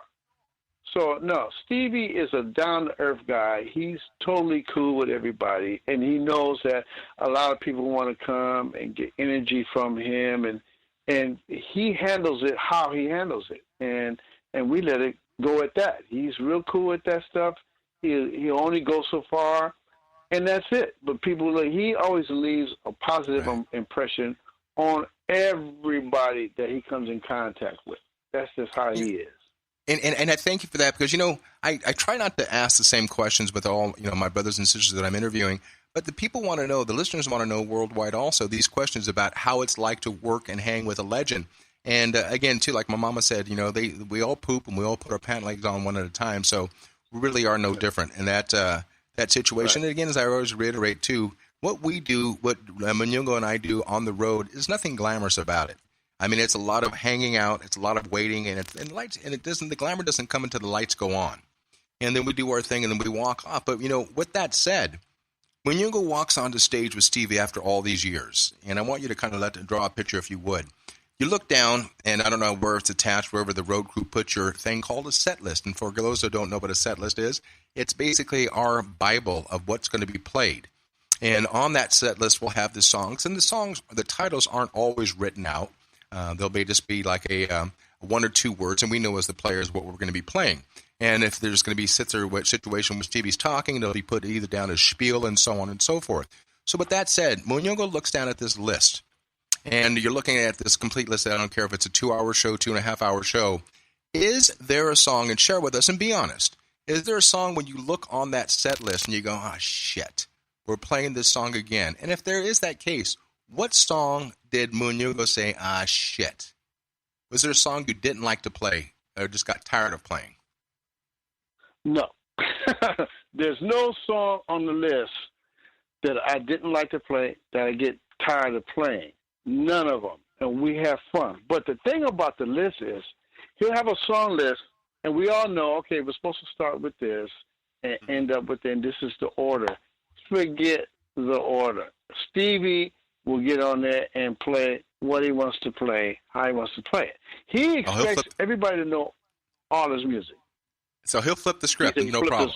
So, no, Stevie is a down-to-earth guy. He's totally cool with everybody, and he knows that a lot of people want to come and get energy from him, and he handles it how he handles it, and we let it go at that. He's real cool with that stuff. He only goes so far, and that's it. But he always leaves a positive impression on everybody that he comes in contact with. That's just how he is. And I thank you for that because, I try not to ask the same questions with all, my brothers and sisters that I'm interviewing, but the people want to know, the listeners want to know worldwide also, these questions about how it's like to work and hang with a legend. And again, too, like my mama said, we all poop and we all put our pant legs on one at a time, so we really are no different in that situation. And again, as I always reiterate, too, what we do, what Munyungo and I do on the road is nothing glamorous about it. I mean, it's a lot of hanging out, it's a lot of waiting, and the glamour doesn't come until the lights go on. And then we do our thing, and then we walk off. But, with that said, Munyungo walks onto stage with Stevie after all these years, and I want you to kind of draw a picture if you would. You look down, and I don't know where it's attached, wherever the road crew put your thing called a set list. And for those who don't know what a set list is, it's basically our Bible of what's going to be played. And on that set list, we'll have the songs, and the titles aren't always written out. They'll just be like a one or two words, and we know as the players what we're going to be playing. And if there's going to be situation where Stevie's talking, it'll be put either down as spiel and so on and so forth. So with that said, Munyungo looks down at this list, and you're looking at this complete list. I don't care if it's a 2-hour show, 2.5-hour show. Is there a song, and share with us, and be honest, is there a song when you look on that set list and you go, shit, we're playing this song again? And if there is that case, what song did Munyungo say, shit? Was there a song you didn't like to play or just got tired of playing? No. There's no song on the list that I didn't like to play that I get tired of playing. None of them. And we have fun. But the thing about the list is he'll have a song list, and we all know, okay, we're supposed to start with this and end up with, and this is the order. Forget the order. Stevie will get on there and play what he wants to play, how he wants to play it. He expects everybody to know all his music. So he'll flip the script, no problem.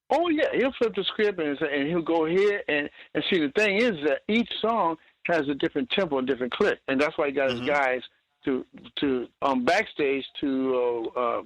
Oh, yeah, he'll flip the script and he'll go here. And see, the thing is that each song has a different tempo and different click. And that's why he got his guys to backstage to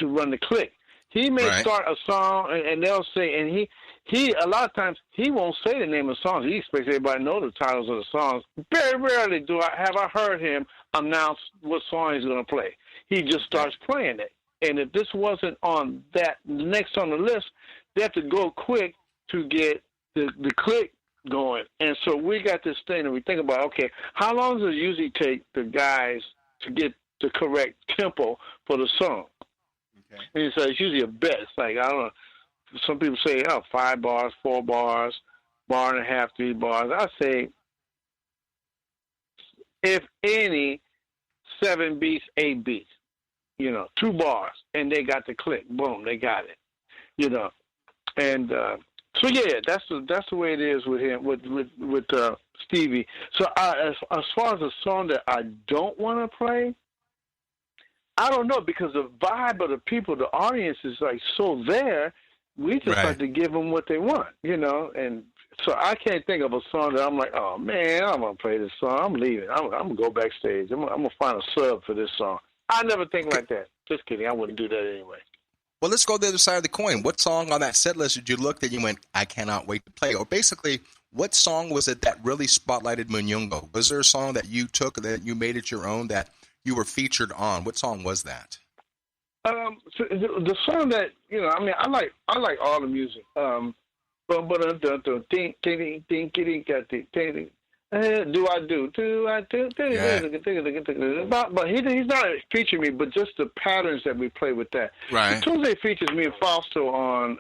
run the click. He may start a song, and they'll say, and he a lot of times he won't say the name of the songs. He expects everybody to know the titles of the songs. Very rarely have I heard him announce what song he's going to play. He just starts playing it. And if this wasn't on that next on the list, they have to go quick to get the click going. And so we got this thing that we think about, okay, how long does it usually take the guys to get the correct tempo for the song? Okay. And so it's usually a bet. It's like, I don't know, some people say, 5 bars, 4 bars, bar and a half, 3 bars. I say, if any, 7 beats, 8 beats. 2 bars, and they got the click. Boom, they got it. And so yeah, that's the way it is with him, with Stevie. So as far as a song that I don't want to play, I don't know, because the vibe of the people, the audience is like so there. We just like to give them what they want, you know. And so I can't think of a song that I'm like, oh man, I'm gonna play this song. I'm leaving. I'm gonna go backstage. I'm gonna find a sub for this song. I never think like that. Just kidding. I wouldn't do that anyway. Well, let's go to the other side of the coin. What song on that set list did you look that you went, I cannot wait to play? Or basically, what song was it that really spotlighted Munyungo? Was there a song that you took that you made it your own that you were featured on? What song was that? So the song that, you know, I mean, I like all the music. Do I do? Yeah. But he's not featuring me, but just the patterns that we play with that. Right. Tuesday features me and Fausto on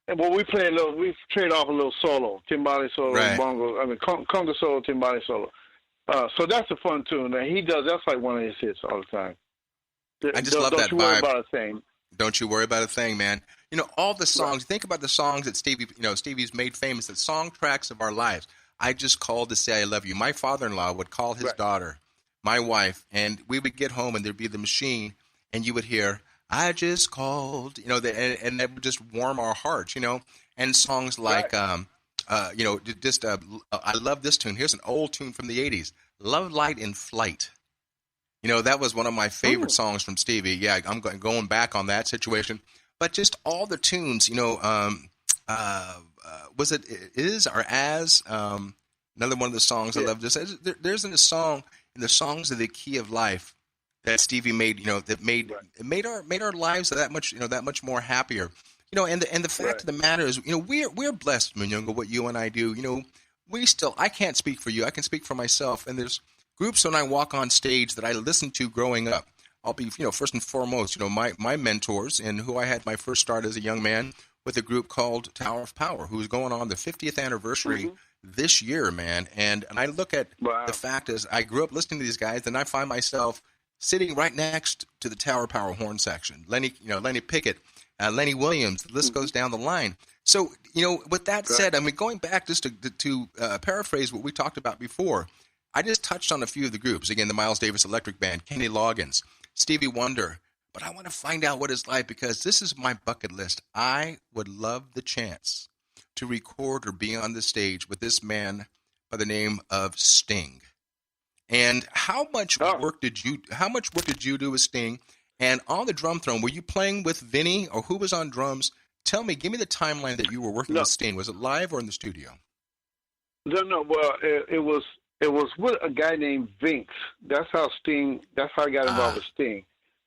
and well, we trade off a little solo, timbale solo, bongo. I mean, conga solo, timbale solo. So that's a fun tune that he does. That's like one of his hits all the time. I just love that vibe. Don't you worry about a thing. Don't you worry about a thing, man. You know, all the songs, think about the songs that Stevie's made famous, the song tracks of our lives. I just called to say I love you. My father-in-law would call his daughter, my wife, and we would get home and there'd be the machine and you would hear, I just called, you know, and that would just warm our hearts, you know. And songs like, I love this tune. Here's an old tune from the 80s, Love Light in Flight. You know, that was one of my favorite songs from Stevie. Yeah, I'm going back on that situation. But just all the tunes, you know, was it Is or As? Another one of the songs I love. There's a song in the Songs of the Key of Life that Stevie made, you know, that made our lives that much more happier. You know, and the fact of the matter is, you know, we're blessed, Munyungo, what you and I do. You know, I can't speak for you. I can speak for myself. And there's groups when I walk on stage that I listened to growing up. I'll be, you know, first and foremost, you know, my mentors and who I had my first start as a young man with a group called Tower of Power, who's going on the 50th anniversary this year, man. And I look at the fact as I grew up listening to these guys, and I find myself sitting right next to the Tower of Power horn section. Lenny Pickett, Lenny Williams, the list goes down the line. So, you know, with that said, I mean, going back just to paraphrase what we talked about before, I just touched on a few of the groups. Again, the Miles Davis Electric Band, Kenny Loggins, Stevie Wonder. But I want to find out what it's like because this is my bucket list. I would love the chance to record or be on the stage with this man by the name of Sting. And how much work did you do with Sting? And on the drum throne, were you playing with Vinny or who was on drums? Tell me, give me the timeline that you were working with Sting. Was it live or in the studio? No. Well, it was with a guy named Vinx. That's how I got involved with Sting.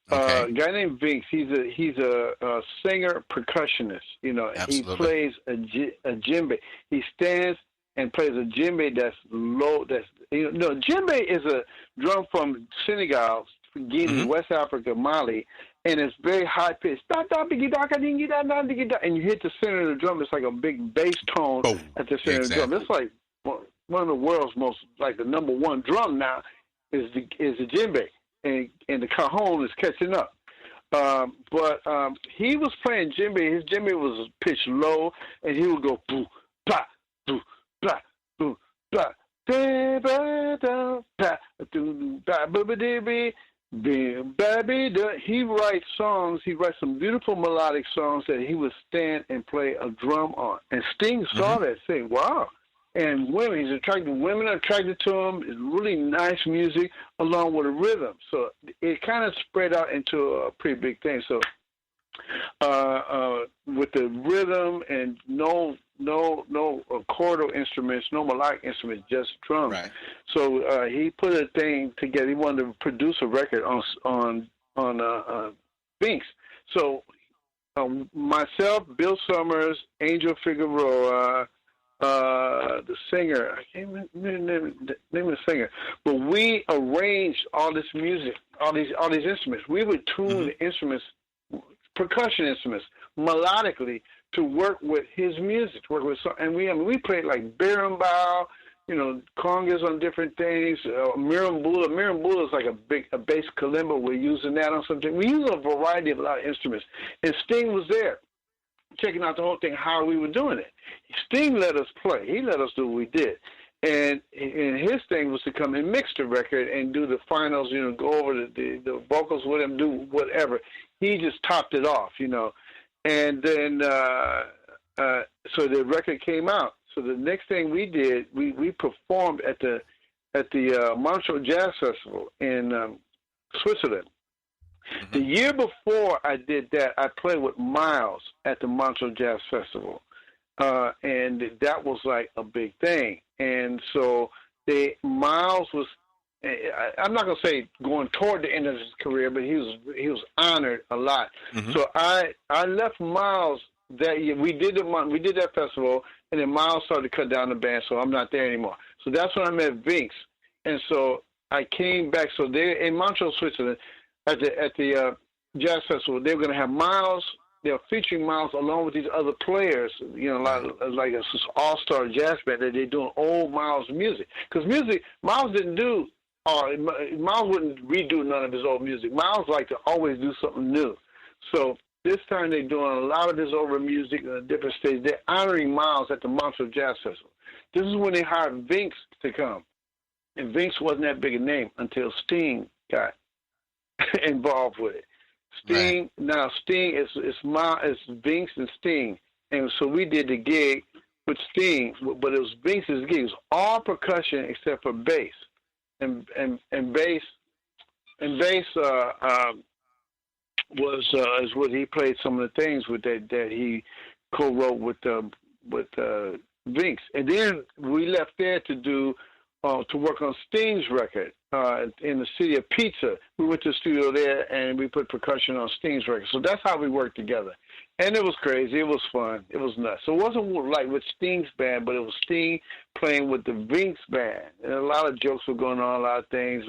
Okay. A guy named Vinx. He's a singer percussionist. You know, Absolutely. He plays a djembe. He stands and plays a djembe that's low. Djembe is a drum from Senegal, Guinea, West Africa, Mali, and it's very high pitched. And you hit the center of the drum. It's like a big bass tone at the center of the drum. It's like one of the world's most, like the number one drum now is the djembe, and the cajon is catching up. But he was playing djembe. His djembe was pitched low, and he would go boo, blah, boo, blah, boo, blah. He writes songs. He writes some beautiful melodic songs that he would stand and play a drum on. And Sting saw that, saying, "Wow!" And women, women are attracted to him. It's really nice music along with a rhythm. So it kind of spread out into a pretty big thing. So with the rhythm and no chordal instruments, no melodic instruments, just drums. Right. So he put a thing together. He wanted to produce a record on Binks. So myself, Bill Summers, Angel Figueroa, the singer, I can't remember the name of the singer, but we arranged all this music, all these instruments. We would tune the instruments, percussion instruments, melodically to work with his music, and we played like berimbau, congas on different things, mirambula. Mirambula is like a bass kalimba. We're using that on something. We use a variety of a lot of instruments, and Sting was there, checking out the whole thing, how we were doing it. Sting let us play. He let us do what we did. And his thing was to come and mix the record and do the finals, go over the vocals with him, do whatever. He just topped it off, And then so the record came out. So the next thing we did, we performed at the Munyungo Jazz Festival in Switzerland. Mm-hmm. The year before I did that, I played with Miles at the Munyungo Jazz Festival. And that was like a big thing. And so Miles was, I'm not going to say going toward the end of his career, but he was honored a lot. Mm-hmm. So I left Miles that year. We did that festival, and then Miles started to cut down the band, so I'm not there anymore. So that's when I met Vince. And so I came back. So they're in Montreux, Switzerland, at the Jazz Festival. They were going to have Miles. They're featuring Miles along with these other players, like an all-star jazz band that they're doing old Miles music. Because Miles didn't do, Miles wouldn't redo none of his old music. Miles liked to always do something new. So this time they're doing a lot of his older music on a different stage. They're honoring Miles at the Montreux Jazz Festival. This is when they hired Vince to come. And Vince wasn't that big a name until Sting got involved with it. Sting, right. Now Sting is Vince and Sting, and so we did the gig with Sting, but it was Vince's gig. It was all percussion except for bass, and bass was what he played some of the things with that he co-wrote with Vince, and then we left there to work on Sting's record. In the city of Pizza. We went to the studio there and we put percussion on Sting's record. So that's how we worked together. And it was crazy. It was fun. It was nuts. So it wasn't like with Sting's band, but it was Sting playing with the Vince band. And a lot of jokes were going on, a lot of things.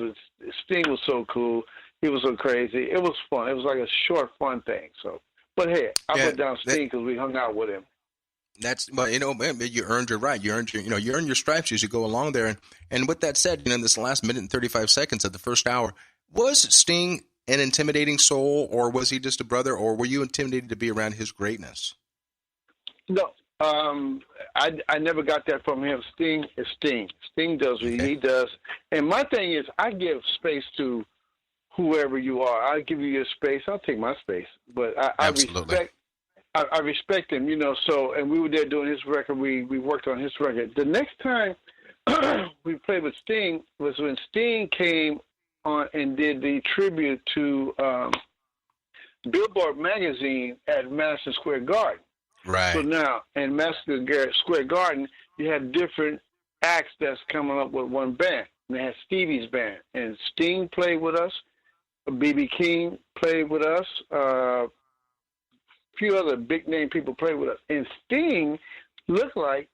Sting was so cool. He was so crazy. It was fun. It was like a short, fun thing. So, but hey, I put down Sting because we hung out with him. Man, you earned your right. You earned your stripes as you go along there. And with that said, in this last minute and 35 seconds of the first hour, was Sting an intimidating soul, or was he just a brother, or were you intimidated to be around his greatness? No, I never got that from him. Sting is Sting. Sting does what he does. And my thing is, I give space to whoever you are. I give you your space. I'll take my space. But I respect him, so, and we were there doing his record. We worked on his record. The next time we played with Sting was when Sting came on and did the tribute to Billboard magazine at Madison Square Garden. Right. So now, in Madison Square Garden, you had different acts that's coming up with one band. And they had Stevie's band. And Sting played with us. B.B. King played with us. Few other big name people played with us, and Sting felt like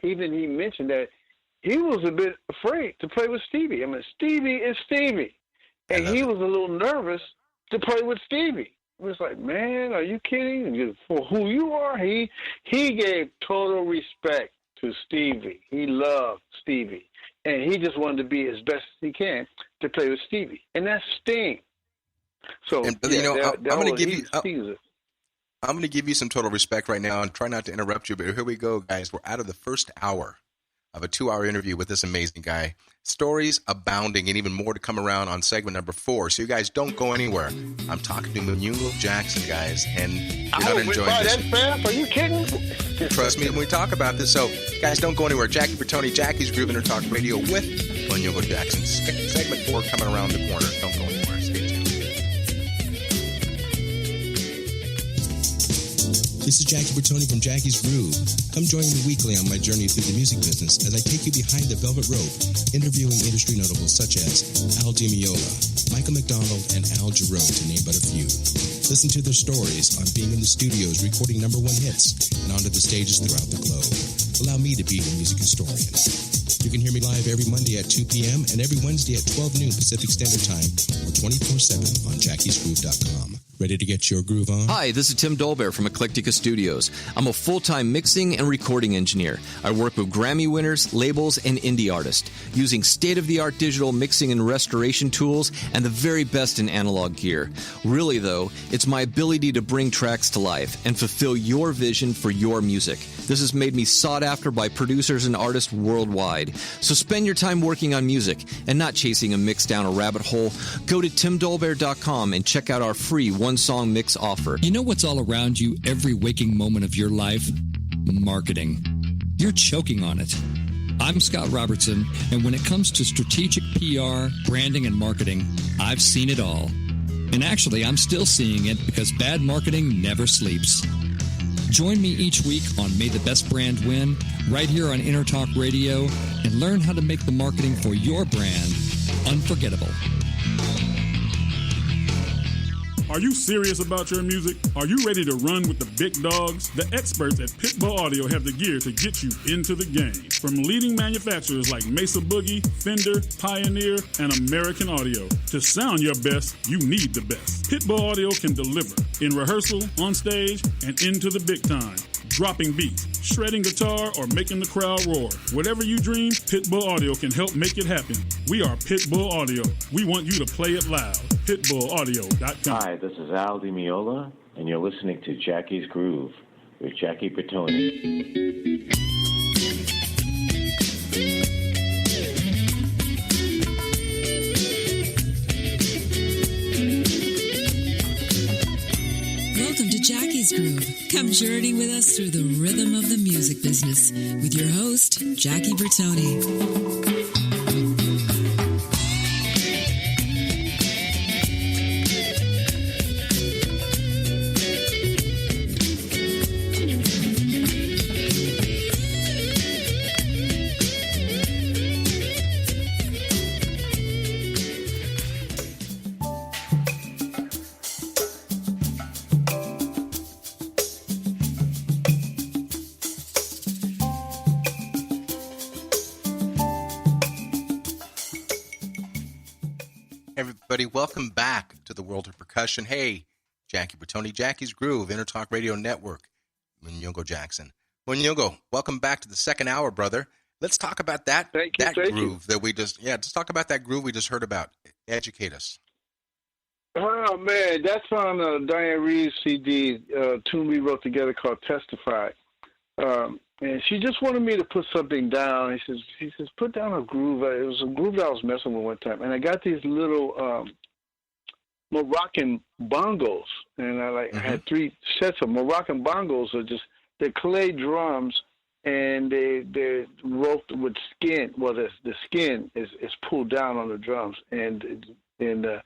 even he mentioned that he was a bit afraid to play with Stevie. I mean, Stevie is Stevie, and he was a little nervous to play with Stevie. It was like, man, are you kidding? For who you are, he gave total respect to Stevie. He loved Stevie, and he just wanted to be as best as he can to play with Stevie, and that's Sting. So, I'm going to give you some total respect right now and try not to interrupt you, but here we go, guys. We're out of the first hour of a 2-hour interview with this amazing guy. Stories abounding and even more to come around on segment number 4. So you guys don't go anywhere. I'm talking to Munyungo Jackson, guys, and you're not enjoying this. That fast? Are you kidding? Trust me when we talk about this. So, guys, don't go anywhere. Jackie Bertoni, Jackie's Groove Intertalk Radio with Munyungo Jackson. Segment 4 coming around the corner. Don't go anywhere. Stay tuned. This is Jackie Bertoni from Jackie's Groove. Come join me weekly on my journey through the music business as I take you behind the velvet rope, interviewing industry notables such as Al Di Meola, Michael McDonald, and Al Jarreau, to name but a few. Listen to their stories on being in the studios recording #1 hits and onto the stages throughout the globe. Allow me to be your music historian. You can hear me live every Monday at 2 p.m. and every Wednesday at 12 noon Pacific Standard Time or 24/7 on jackiesgroove.com. Ready to get your groove on? Hi, this is Tim Dolbear from Eclectica Studios. I'm a full-time mixing and recording engineer. I work with Grammy winners, labels, and indie artists, using state-of-the-art digital mixing and restoration tools and the very best in analog gear. Really, though, it's my ability to bring tracks to life and fulfill your vision for your music. This has made me sought after by producers and artists worldwide. So spend your time working on music and not chasing a mix down a rabbit hole. Go to timdolbear.com and check out our free one-song mix offer. You know what's all around you every waking moment of your life? Marketing. You're choking on it. I'm Scott Robertson, and when it comes to strategic PR, branding, and marketing, I've seen it all. And actually, I'm still seeing it because bad marketing never sleeps. Join me each week on May the Best Brand Win, right here on Intertalk Radio, and learn how to make the marketing for your brand unforgettable. Are you serious about your music? Are you ready to run with the big dogs? The experts at Pitbull Audio have the gear to get you into the game. From leading manufacturers like Mesa Boogie, Fender, Pioneer, and American Audio. To sound your best, you need the best. Pitbull Audio can deliver in rehearsal, on stage, and into the big time. Dropping beats, shredding guitar, or making the crowd roar. Whatever you dream, Pitbull Audio can help make it happen. We are Pitbull Audio. We want you to play it loud. PitbullAudio.com. Hi, this is Al Di Meola, and you're listening to Jackie's Groove with Jackie Bertoni. Welcome to Jackie's Groove. Come journey with us through the rhythm of the music business with your host, Jackie Bertoni. Welcome back to the world of percussion. Hey, Jackie Bertoni, Jackie's Groove, Intertalk Radio Network, Munyungo Jackson. Munyungo, welcome back to the second hour, brother. Let's talk about that groove that we just, let's talk about that groove we just heard about. Educate us. Oh, man, that's on Dianne Reeves CD, tune we wrote together called Testify. And she just wanted me to put something down. She says, put down a groove. It was a groove that I was messing with one time. And I got these little Moroccan bongos. And I had 3 sets of Moroccan bongos. They're clay drums, and they're roped with skin. Well, the skin is pulled down on the drums. And they're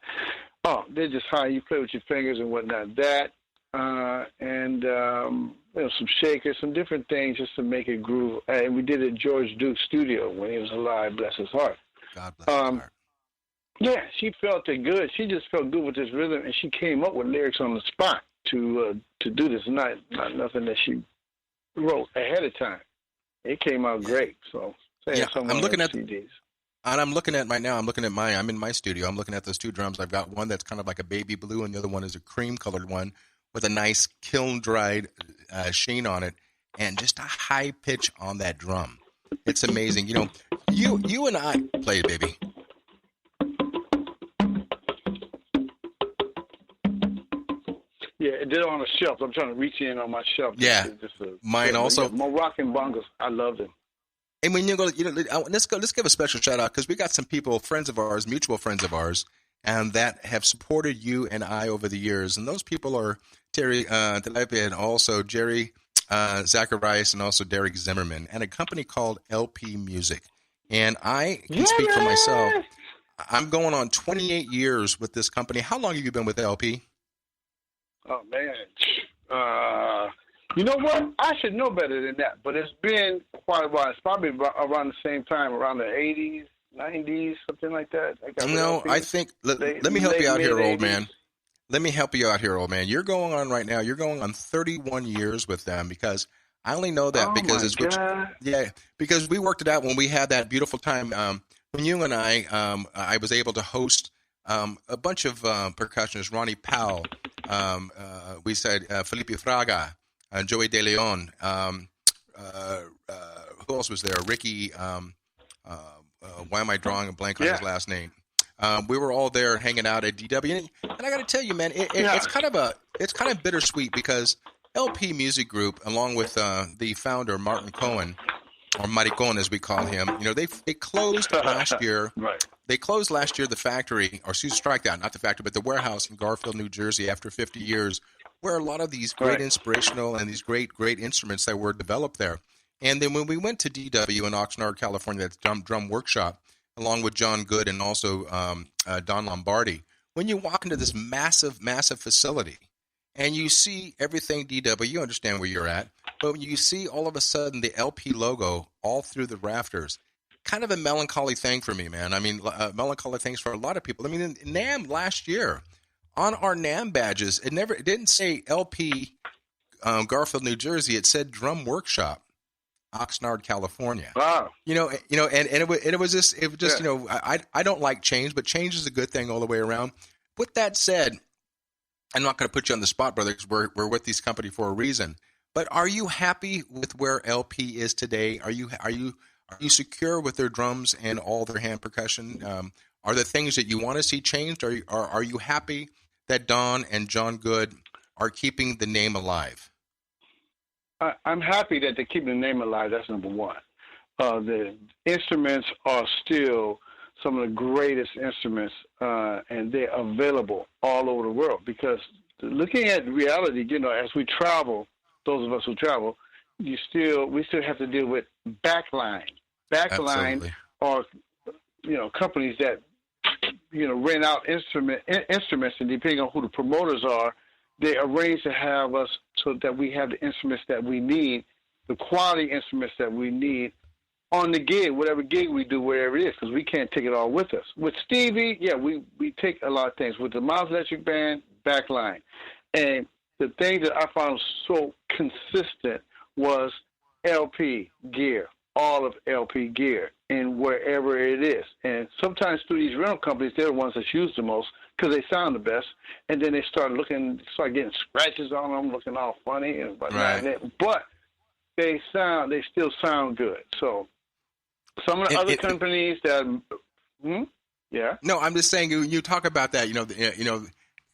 just high. You play with your fingers and whatnot. That, some shakers, some different things just to make it groove. And we did it at George Duke's studio when he was alive, bless his heart. God bless his heart. Yeah, she felt it good. She just felt good with this rhythm, and she came up with lyrics on the spot to do this. Not nothing that she wrote ahead of time. It came out great. So I'm looking at CDs. And I'm looking at right now. I'm in my studio. I'm looking at those 2 drums. I've got one that's kind of like a baby blue, and the other one is a cream-colored one with a nice kiln-dried sheen on it, and just a high pitch on that drum. It's amazing. You know, you and I play, baby. Yeah, they're on a shelf. I'm trying to reach in on my shelf. Yeah, mine also. Moroccan bongos. I love them. And when let's give a special shout out because we got some people, friends of ours, mutual friends of ours, and that have supported you and I over the years. And those people are Terry Telepe and also Jerry Zacharias and also Derek Zimmerman and a company called LP Music. And I can speak for myself. I'm going on 28 years with this company. How long have you been with LP? Oh, man. You know what? I should know better than that, but it's been quite a while. It's probably around the same time, around the 80s, 90s, something like that. I think, let me help you out here, old man. Let me help you out here, old man. You're going on right now. You're going on 31 years with them because I only know that because we worked it out when we had that beautiful time. When you and I was able to host a bunch of percussionists, Ronnie Powell, we said Felipe Fraga, Joey De Leon, who else was there? Ricky, why am I drawing a blank on his last name? We were all there hanging out at DW, and I got to tell you, man, it's kind of bittersweet because LP Music Group, along with the founder Martin Cohen, or Maricon as we call him, they closed last year. Right. They closed last year the factory, or strike that, not the factory, but the warehouse in Garfield, New Jersey, after 50 years, where a lot of these great inspirational and these great instruments that were developed there. And then when we went to DW in Oxnard, California, that's drum workshop, along with John Good and also Don Lombardi, when you walk into this massive facility and you see everything DW, you understand where you're at, but when you see all of a sudden the LP logo all through the rafters, kind of a melancholy thing for me, man. I mean, melancholy things for a lot of people. I mean, in NAMM last year, on our NAMM badges, it didn't say LP Garfield, New Jersey. It said Drum Workshop, Oxnard, California. Wow. And it was just I don't like change, but change is a good thing all the way around. With that said, I'm not going to put you on the spot, brother, because we're with these company for a reason. But are you happy with where LP is today? Are you secure with their drums and all their hand percussion? Are there things that you want to see changed? Are you happy that Don and John Good are keeping the name alive? I'm happy that they're keeping the name alive. That's number one. The instruments are still some of the greatest instruments, and they're available all over the world. Because looking at reality, as we travel, those of us who travel, we still have to deal with backline. Backline are companies that rent out instruments, and depending on who the promoters are, they arrange to have us so that we have the instruments that we need, the quality instruments that we need on the gig, whatever gig we do, wherever it is, because we can't take it all with us. With Stevie, we take a lot of things. With the Miles Electric Band, backline. And the thing that I found so consistent was LP gear, all of LP gear, and wherever it is. And sometimes through these rental companies, they're the ones that use the most because they sound the best. And then they start getting scratches on them, looking all funny and whatnot. Right. But they still sound good. So some of the other companies that, No, I'm just saying you talk about that.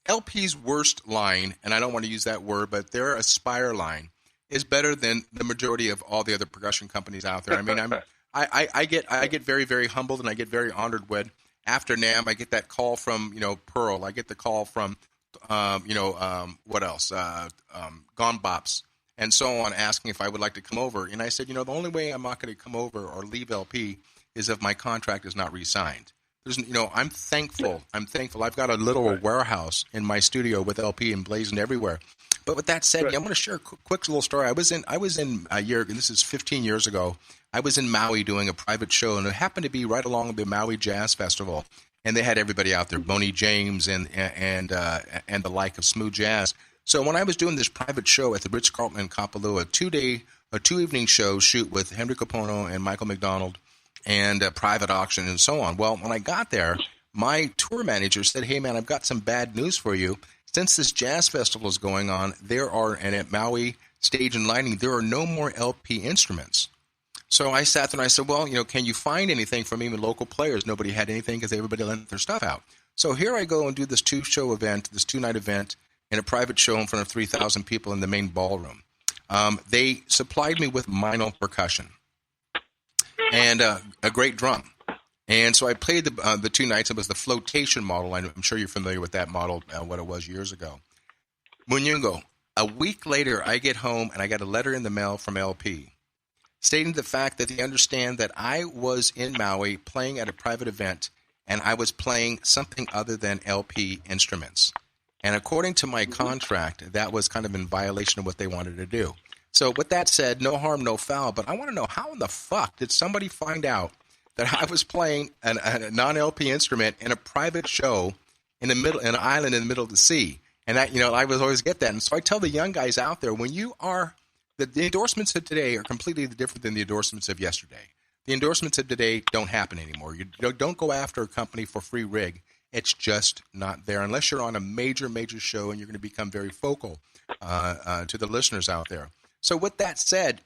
LP's worst line, and I don't want to use that word, but their Aspire line is better than the majority of all the other percussion companies out there. I mean, I get very, very humbled, and I get very honored when after NAMM I get that call from Pearl. I get the call from what else? Gone Bops and so on, asking if I would like to come over. And I said, the only way I'm not going to come over or leave LP is if my contract is not re-signed. I'm thankful. I've got a little warehouse in my studio with LP emblazoned everywhere. But with that said, I'm going to share a quick little story. I was in a year, and this is 15 years ago. I was in Maui doing a private show, and it happened to be right along the Maui Jazz Festival, and they had everybody out there, Boney James and the like of smooth jazz. So when I was doing this private show at the Ritz-Carlton in Kapalua, a 2-evening shoot with Henry Capono and Michael McDonald, and a private auction and so on. Well, when I got there, my tour manager said, "Hey, man, I've got some bad news for you. Since this jazz festival is going on, and at Maui Stage and Lighting, there are no more LP instruments." So I sat there and I said, well, can you find anything from even local players? Nobody had anything because everybody lent their stuff out. So here I go and do this 2-night event in a private show in front of 3,000 people in the main ballroom. They supplied me with vinyl percussion and a great drum. And so I played the 2 nights. It was the flotation model. I'm sure you're familiar with that model, what it was years ago. Munyungo. A week later, I get home and I got a letter in the mail from LP stating the fact that they understand that I was in Maui playing at a private event and I was playing something other than LP instruments. And according to my contract, that was kind of in violation of what they wanted to do. So with that said, no harm, no foul. But I want to know, how in the fuck did somebody find out that I was playing a non-LP instrument in a private show in an island in the middle of the sea? And that, I would always get that. And so I tell the young guys out there, when you are, the endorsements of today are completely different than the endorsements of yesterday. The endorsements of today don't happen anymore. You don't go after a company for free rig It's just not there unless you're on a major show and you're going to become very focal to the listeners out there. So with that said,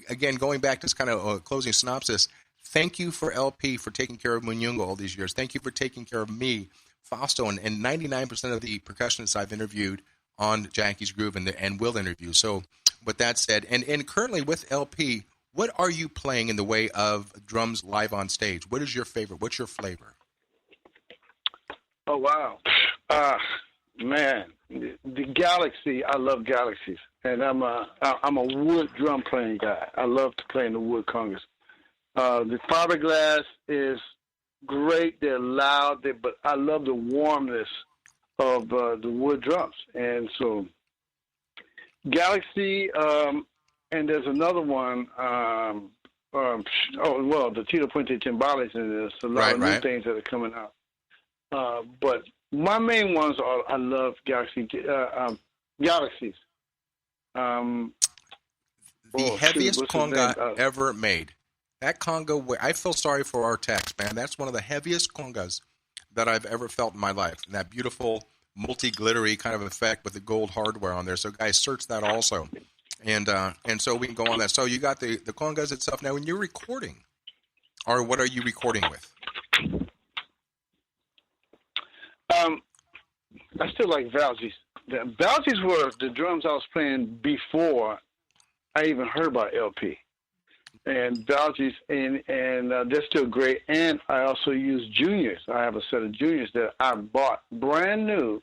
again, going back to this kind of closing synopsis, thank you for LP for taking care of Munyungo all these years. Thank you for taking care of me, Fausto, and 99% of the percussionists I've interviewed on Jackie's Groove and will interview. So with that said, and currently with LP, what are you playing in the way of drums live on stage? What is your favorite? What's your flavor? Oh, wow. Man, the Galaxy, I love Galaxies. And I'm a wood drum playing guy. I love to play in the wood congas. The fiberglass is great. They're loud, but I love the warmness of the wood drums. And so Galaxy, and there's another one, the Tito Puente timbales, and there's a lot of new things that are coming out. But my main ones are, I love Galaxies. The heaviest conga ever made. That conga, I feel sorry for our techs, man. That's one of the heaviest congas that I've ever felt in my life. And that beautiful multi-glittery kind of effect with the gold hardware on there. So guys, search that also. And so we can go on that. So you got the congas itself. Now, when you're recording, or what are you recording with? I still like Valsies. The Valsies were the drums I was playing before I even heard about LP. And Valsies, and they're still great. And I also use Juniors. I have a set of Juniors that I bought brand new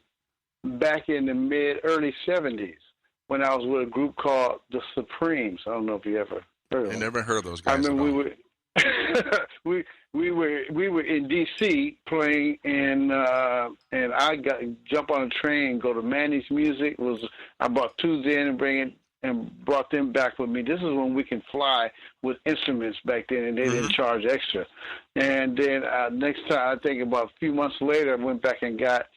back in the early 70s when I was with a group called the Supremes. I don't know if you ever heard of them. I never heard of those guys. I remember we were in D.C. playing, and I jump on a train, go to Manny's Music. I bought Tuesday in and brought them back with me. This is when we can fly with instruments back then, and they didn't charge extra. And then next time, I think about a few months later, I went back and got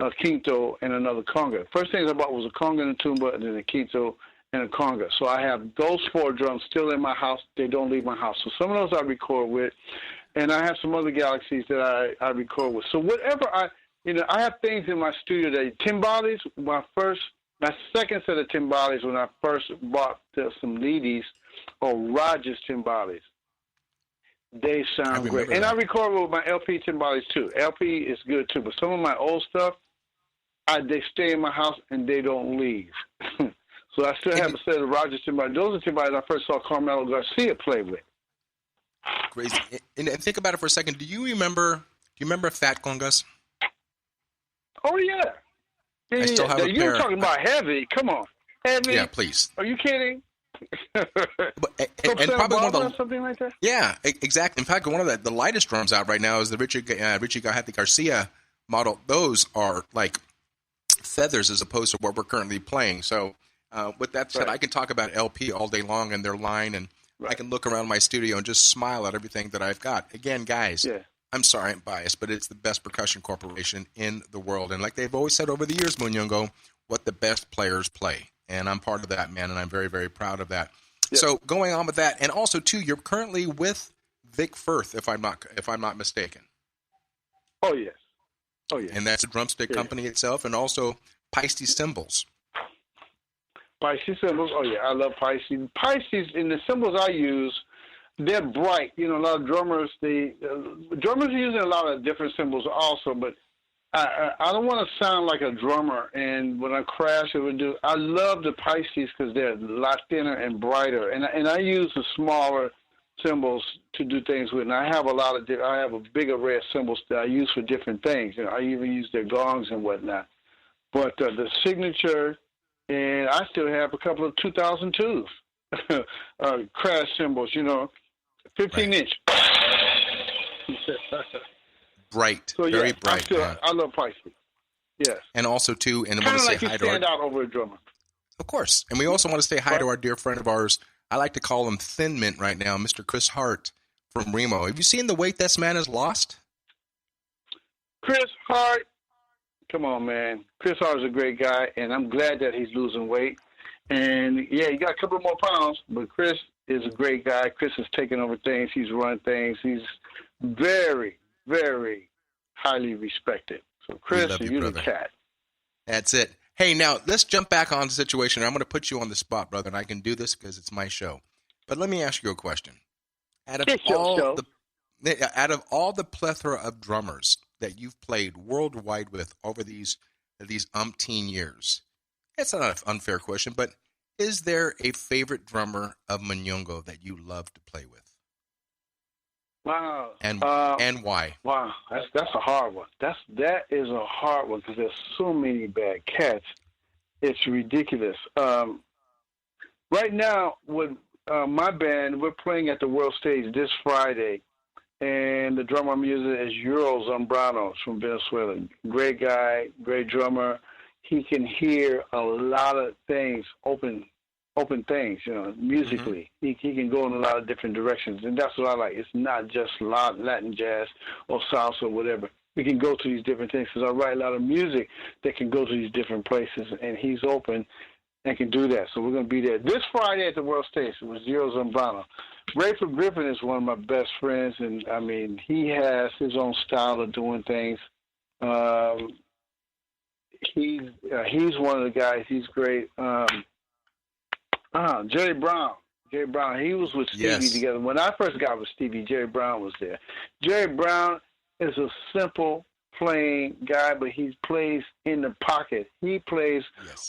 a quinto and another conga. First thing I bought was a conga and a tuba, and then a quinto and a conga. So I have those 4 drums still in my house. They don't leave my house. So some of those I record with, and I have some other Galaxies that I record with. So whatever I have things in my studio that timbales. My second set of timbales when I first bought some Needies or Rogers timbales. They sound great. And I record with my LP timbales too. LP is good too, but some of my old stuff, they stay in my house and they don't leave. So I still have a set of Rogers timbales. Those are timbales I first saw Carmelo Garcia play with. Crazy. And think about it for a second. Do you remember Fat Congas? Oh, yeah. I still have a pair. You're talking about heavy. Come on. Heavy? Yeah, please. Are you kidding? and probably one of the, something like that? Yeah, exactly. In fact, one of the lightest drums out right now is the Richie Gajete Garcia model. Those are like feathers as opposed to what we're currently playing. So with that said, I can talk about LP all day long and their line, and I can look around my studio and just smile at everything that I've got. Again, guys, I'm sorry I'm biased, but it's the best percussion corporation in the world. And like they've always said over the years, Munyungo, what the best players play. And I'm part of that, man, and I'm very, very proud of that. Yeah. So going on with that, and also, too, you're currently with Vic Firth, if I'm not mistaken. Oh, yes. Oh, yes. And that's a drumstick company itself, and also Pisces Cymbals. Pisces Cymbals, oh, yeah, I love Pisces. Pisces, in the cymbals I use, they're bright. A lot of drummers, drummers are using a lot of different cymbals also, but I don't want to sound like a drummer, and when I crash, I love the Pisces because they're a lot thinner and brighter, and I use the smaller cymbals to do things with, and I have a big array of cymbals that I use for different things. I even use their gongs and whatnot. But the signature, and I still have a couple of 2002s crash cymbals, 15-inch. Bright, so, very bright. I love Pisces. Yes. And also, too, and I want to say hi to you stand out over a drummer. Of course. And we also want to say hi to our dear friend of ours. I like to call him Thin Mint right now, Mr. Chris Hart from Remo. Have you seen the weight this man has lost? Chris Hart. Come on, man. Chris Hart is a great guy, and I'm glad that he's losing weight. And, yeah, he got a couple more pounds, but Chris is a great guy. Chris is taking over things. He's running things. He's very, very highly respected. So, Chris, you're the cat. That's it. Hey, now let's jump back on the situation. I'm going to put you on the spot, brother, and I can do this because it's my show. But let me ask you a question. Out of all the plethora of drummers that you've played worldwide with over these umpteen years, it's not an unfair question, but is there a favorite drummer of Munyungo that you love to play with? Wow. And why? Wow, that's a hard one. That is a hard one because there's so many bad cats. It's ridiculous. Right now, with my band, we're playing at the world stage this Friday, and the drummer I'm using is Zambrano from Venezuela. Great guy, great drummer. He can hear a lot of things, open things, musically. Mm-hmm. He can go in a lot of different directions, and that's what I like. It's not just Latin jazz or salsa or whatever. We can go to these different things because I write a lot of music that can go to these different places, and he's open and can do that. So we're going to be there this Friday at the world stage with Zambrano. Rayford Griffin is one of my best friends, and, I mean, he has his own style of doing things. He's one of the guys. He's great. Jerry Brown. He was with Stevie together. When I first got with Stevie, Jerry Brown was there. Jerry Brown is a simple playing guy, but he plays in the pocket. He plays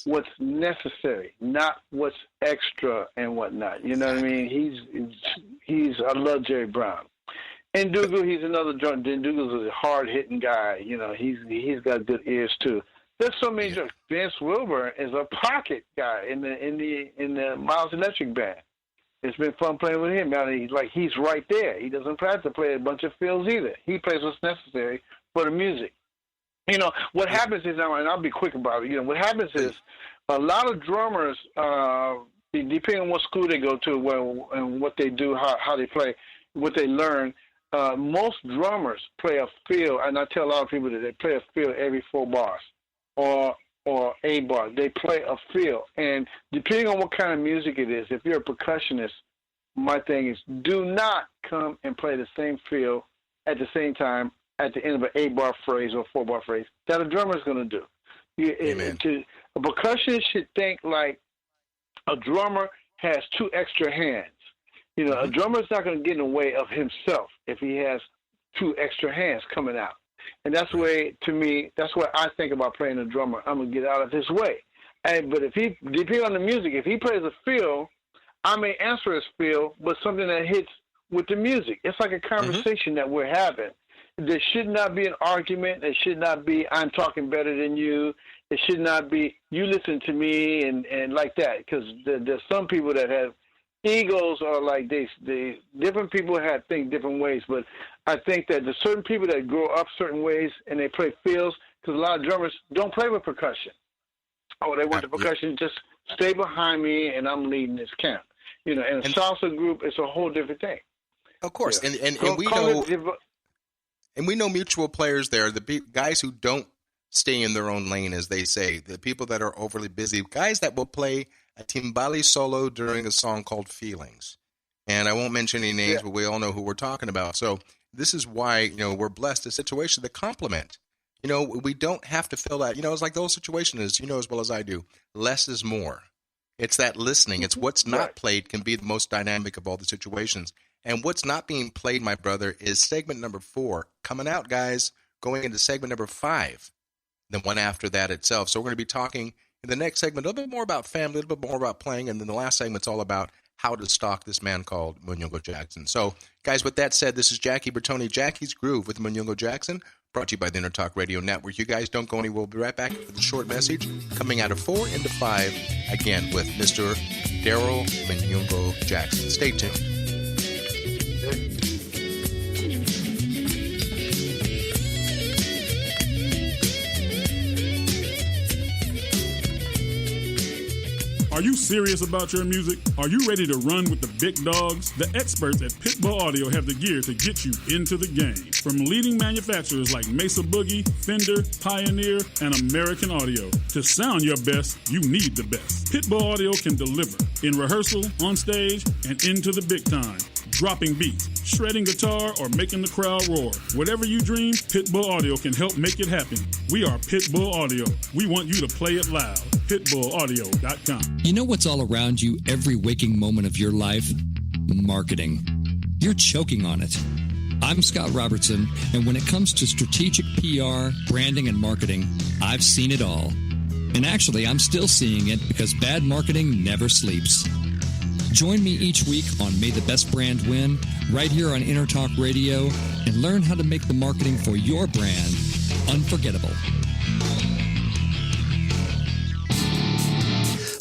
what's necessary, not what's extra and whatnot. You know what I mean? I love Jerry Brown. And Ndugu, he's another drummer. Ndugu's a hard-hitting guy. He's got good ears too. There's so many drummers. Vince Wilburn is a pocket guy in the Miles Electric band. It's been fun playing with him. Now he's right there. He doesn't have to play a bunch of fills either. He plays what's necessary for the music. What happens is now, and I'll be quick about it. What happens is a lot of drummers, depending on what school they go to, and what they do, how they play, what they learn. Most drummers play a fill, and I tell a lot of people that they play a fill every 4 bars. Or a bar. They play a feel. And depending on what kind of music it is, if you're a percussionist, my thing is do not come and play the same feel at the same time at the end of an 8-bar phrase or 4-bar phrase that a drummer is going to do. A percussionist should think like a drummer has 2 extra hands. A drummer is not going to get in the way of himself if he has 2 extra hands coming out. And that's the way, to me, that's what I think about playing a drummer. I'm going to get out of his way. But depending on the music, if he plays a feel, I may answer his feel, but something that hits with the music. It's like a conversation that we're having. There should not be an argument. There should not be, I'm talking better than you. It should not be, you listen to me and like that. Because there's some people that have egos are like they different people think different ways, but I think that there's certain people that grow up certain ways and they play feels because a lot of drummers don't play with percussion. They want the percussion, just stay behind me and I'm leading this camp. And a salsa group is a whole different thing. Of course, and we know mutual players there, the guys who don't stay in their own lane, as they say, the people that are overly busy, guys that will play a timbali solo during a song called Feelings. And I won't mention any names, but we all know who we're talking about. So this is why, we're blessed a situation to complement. We don't have to fill that. It's like the whole situation is, as well as I do, less is more. It's that listening. It's what's not played can be the most dynamic of all the situations. And what's not being played, my brother, is segment number 4 coming out, guys, going into segment number 5, the one after that itself. So we're going to be talking in the next segment a little bit more about family, a little bit more about playing, and then the last segment's all about how to stalk this man called Munyungo Jackson. So, guys, with that said, this is Jackie Bertoni, Jackie's Groove with Munyungo Jackson, brought to you by the Intertalk Radio Network. You guys don't go anywhere. We'll be right back for the short message coming out of 4 into 5, again with Mr. Daryl Munyungo Jackson. Stay tuned. Are you serious about your music? Are you ready to run with the big dogs? The experts at Pitbull Audio have the gear to get you into the game. From leading manufacturers like Mesa Boogie, Fender, Pioneer, and American Audio. To sound your best, you need the best. Pitbull Audio can deliver in rehearsal, on stage, and into the big time. Dropping beats, shredding guitar, or making the crowd roar. Whatever you dream, Pitbull Audio can help make it happen. We are Pitbull Audio. We want you to play it loud. PitbullAudio.com. You know what's all around you every waking moment of your life? Marketing. You're choking on it. I'm Scott Robertson, and when it comes to strategic PR, branding, and marketing, I've seen it all. And actually, I'm still seeing it because bad marketing never sleeps. Join me each week on May the Best Brand Win, right here on Intertalk Radio, and learn how to make the marketing for your brand unforgettable.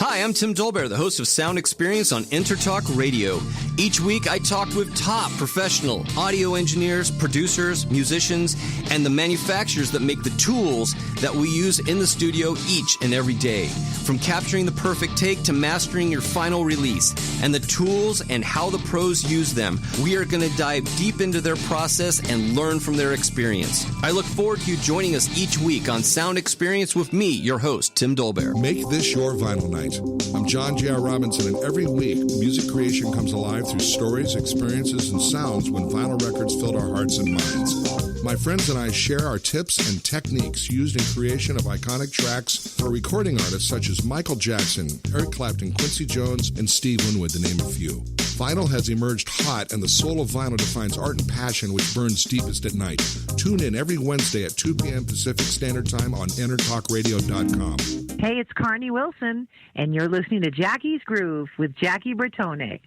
Hi, I'm Tim Dolbear, the host of Sound Experience on Intertalk Radio. Each week, I talk with top professional audio engineers, producers, musicians, and the manufacturers that make the tools that we use in the studio each and every day. From capturing the perfect take to mastering your final release, and the tools and how the pros use them, we are going to dive deep into their process and learn from their experience. I look forward to you joining us each week on Sound Experience with me, your host, Tim Dolbear. Make this your vinyl night. I'm John J.R. Robinson, and every week, music creation comes alive through stories, experiences, and sounds when vinyl records filled our hearts and minds. My friends and I share our tips and techniques used in creation of iconic tracks for recording artists such as Michael Jackson, Eric Clapton, Quincy Jones, and Steve Winwood, to name a few. Vinyl has emerged hot, and the soul of vinyl defines art and passion which burns deepest at night. Tune in every Wednesday at 2 p.m. Pacific Standard Time on intertalkradio.com. Hey, it's Carney Wilson, and you're listening to Jackie's Groove with Jackie Bertone.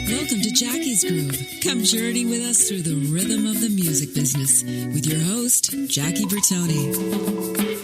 Welcome to Jackie's Groove. Come journey with us through the rhythm of the music business with your host, Jackie Bertone.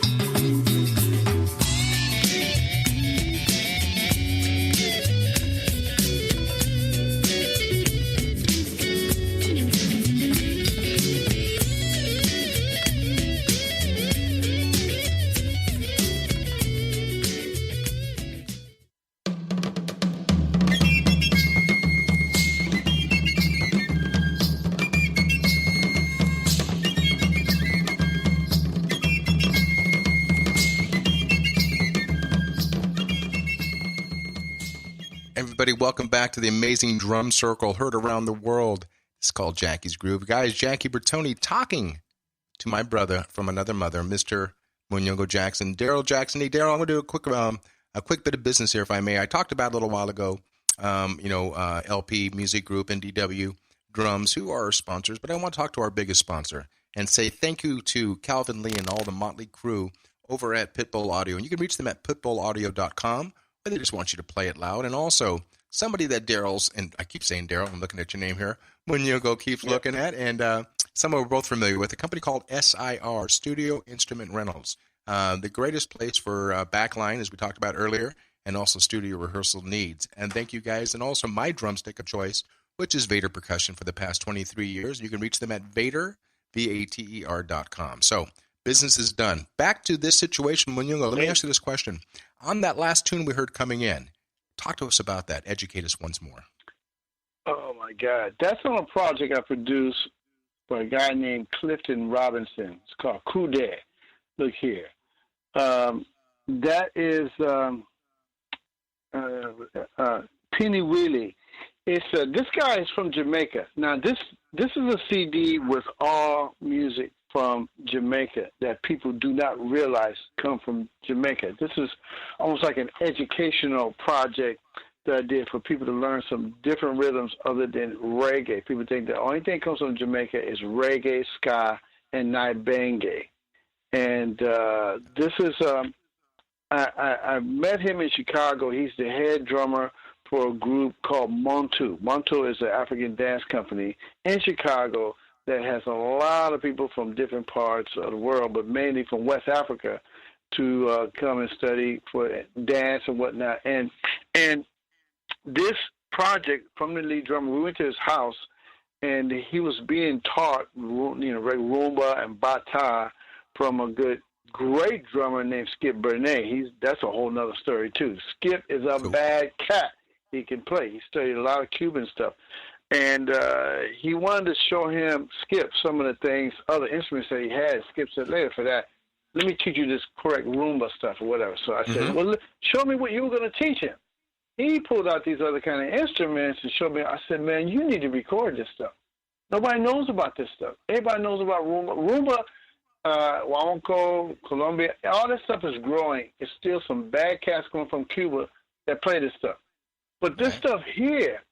Everybody, welcome back to the amazing drum circle heard around the world. It's called Jackie's Groove. Guys, Jackie Bertone talking to my brother from another mother, Mr. Munyungo Jackson, Daryl Jackson. Hey, Daryl, I'm going to do a quick bit of business here, if I may. I talked about a little while ago, LP Music Group and DW Drums, who are our sponsors, but I want to talk to our biggest sponsor and say thank you to Calvin Lee and all the Motley crew over at Pitbull Audio. And you can reach them at pitbullaudio.com. They just want you to play it loud. And also, somebody that Daryl's, and I keep saying Daryl, I'm looking at your name here, Munyungo keeps looking at, and someone we're both familiar with, a company called SIR, Studio Instrument Rentals. The greatest place for backline, as we talked about earlier, and also studio rehearsal needs. And thank you guys. And also my drumstick of choice, which is Vater Percussion for the past 23 years. You can reach them at Vater, VATER.com. So, business is done. Back to this situation, Munyungo. Let me ask you this question. On that last tune we heard coming in, talk to us about that. Educate us once more. Oh, my God. That's on a project I produced for a guy named Clifton Robinson. It's called Kude. Look here. That is Penny Wheelie. It's this guy is from Jamaica. Now, this is a CD with all music from Jamaica that people do not realize come from Jamaica. This is almost like an educational project that I did for people to learn some different rhythms other than reggae. People think the only thing that comes from Jamaica is reggae, ska, and nibenge. And this is, I met him in Chicago. He's the head drummer for a group called Montu. Montu is an African dance company in Chicago that has a lot of people from different parts of the world, but mainly from West Africa, to come and study for dance and whatnot. And this project from the lead drummer, we went to his house, and he was being taught, rumba and bata from a great drummer named Skip Burnett. That's a whole nother story too. Skip is a bad cat. He can play. He studied a lot of Cuban stuff. And he wanted to show him Skip some of the things, other instruments that he had. Skip said, later for that, let me teach you this correct rumba stuff or whatever. So I said, well, show me what you were going to teach him. He pulled out these other kind of instruments and showed me. I said, man, you need to record this stuff. Nobody knows about this stuff. Everybody knows about rumba. Rumba, Huamonco, Colombia, all this stuff is growing. It's still some bad cats coming from Cuba that play this stuff. But this stuff here,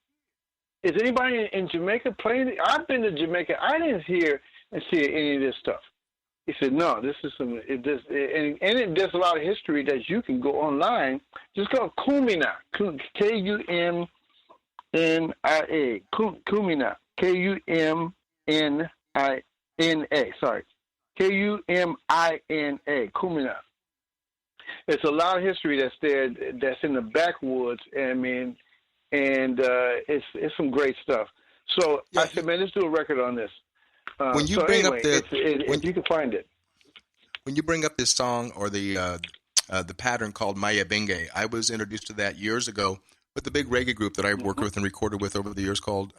is anybody in Jamaica playing it? I've been to Jamaica. I didn't hear and see any of this stuff. He said, no, this is some, there's a lot of history that you can go online. Just go Kumina, Kumina, Kumina, Kumina, sorry. Kumina, Kumina. It's a lot of history that's there, that's in the backwoods. And it's some great stuff. So I said, man, let's do a record on this. When you bring up if you can find it. When you bring up this song or the pattern called Maya Bengue, I was introduced to that years ago with the big reggae group that I worked with and recorded with over the years called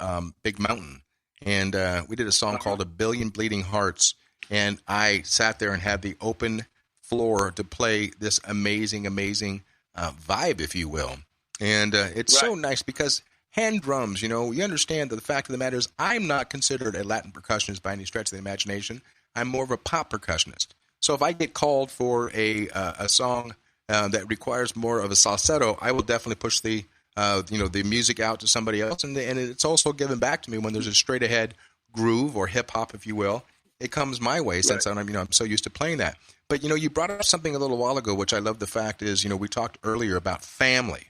Big Mountain. And we did a song called A Billion Bleeding Hearts. And I sat there and had the open floor to play this amazing vibe, if you will. And it's so nice because hand drums, you understand that the fact of the matter is I'm not considered a Latin percussionist by any stretch of the imagination. I'm more of a pop percussionist. So if I get called for a song that requires more of a falsetto, I will definitely push the music out to somebody else. And it's also given back to me when there's a straight ahead groove or hip hop, if you will. It comes my way since I'm so used to playing that. But, you brought up something a little while ago, which I love the fact is, we talked earlier about family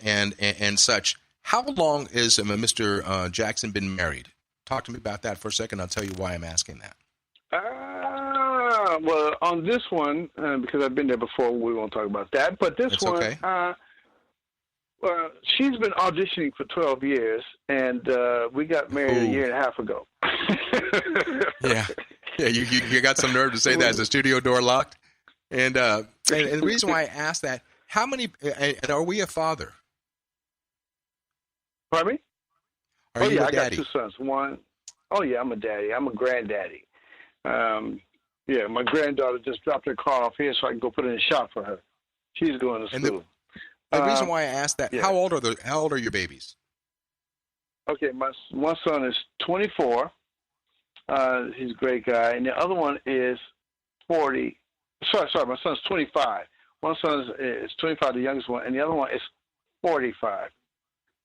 and such. How long is Mr. Jackson been married? Talk to me about that for a second. I'll tell you why I'm asking that. Well, on this one, because I've been there before, we won't talk about that. But this one, okay. She's been auditioning for 12 years, and we got married a year and a half ago. Yeah, you got some nerve to say that. Is the studio door locked? And the reason why I asked that, how many, and are we a father? Pardon me? Are you a daddy? I got two sons. One, I'm a daddy. I'm a granddaddy. My granddaughter just dropped her car off here so I can go put it in the shop for her. She's going to school. The reason why I asked that, how old are your babies? Okay, one son is 24. He's a great guy. And the other one is 40. Sorry, my son's 25. One son is 25, the youngest one, and the other one is 45.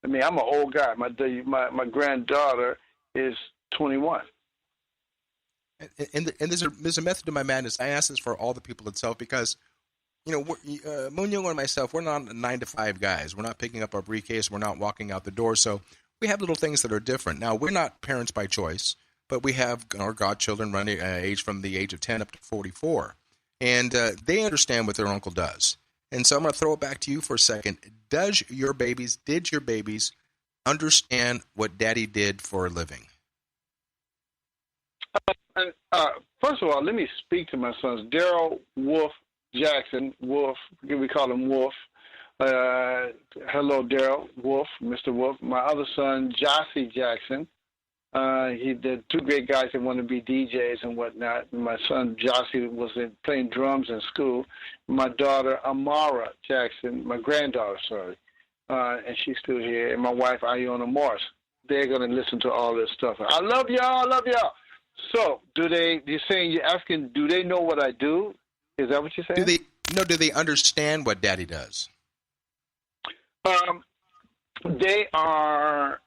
I mean, I'm an old guy. My granddaughter is 21. And there's a method to my madness. I ask this for all the people itself because, Munyungo and myself, we're not 9-to-5 guys. We're not picking up our briefcase. We're not walking out the door. So we have little things that are different. Now, we're not parents by choice, but we have our godchildren running age from the age of 10 up to 44. And they understand what their uncle does. And so I'm going to throw it back to you for a second. Did your babies understand what Daddy did for a living? First of all, let me speak to my sons. Daryl Wolf Jackson, Wolf, we call him Wolf. Hello, Daryl Wolf, Mr. Wolf. My other son, Jossie Jackson. They're two great guys that want to be DJs and whatnot. My son, Jossie, was playing drums in school. My daughter, Amara Jackson, my granddaughter, sorry, and she's still here. And my wife, Iona Morris. They're going to listen to all this stuff. I love y'all. So, you're asking, do they know what I do? Is that what you're saying? Do they understand what Daddy does? They are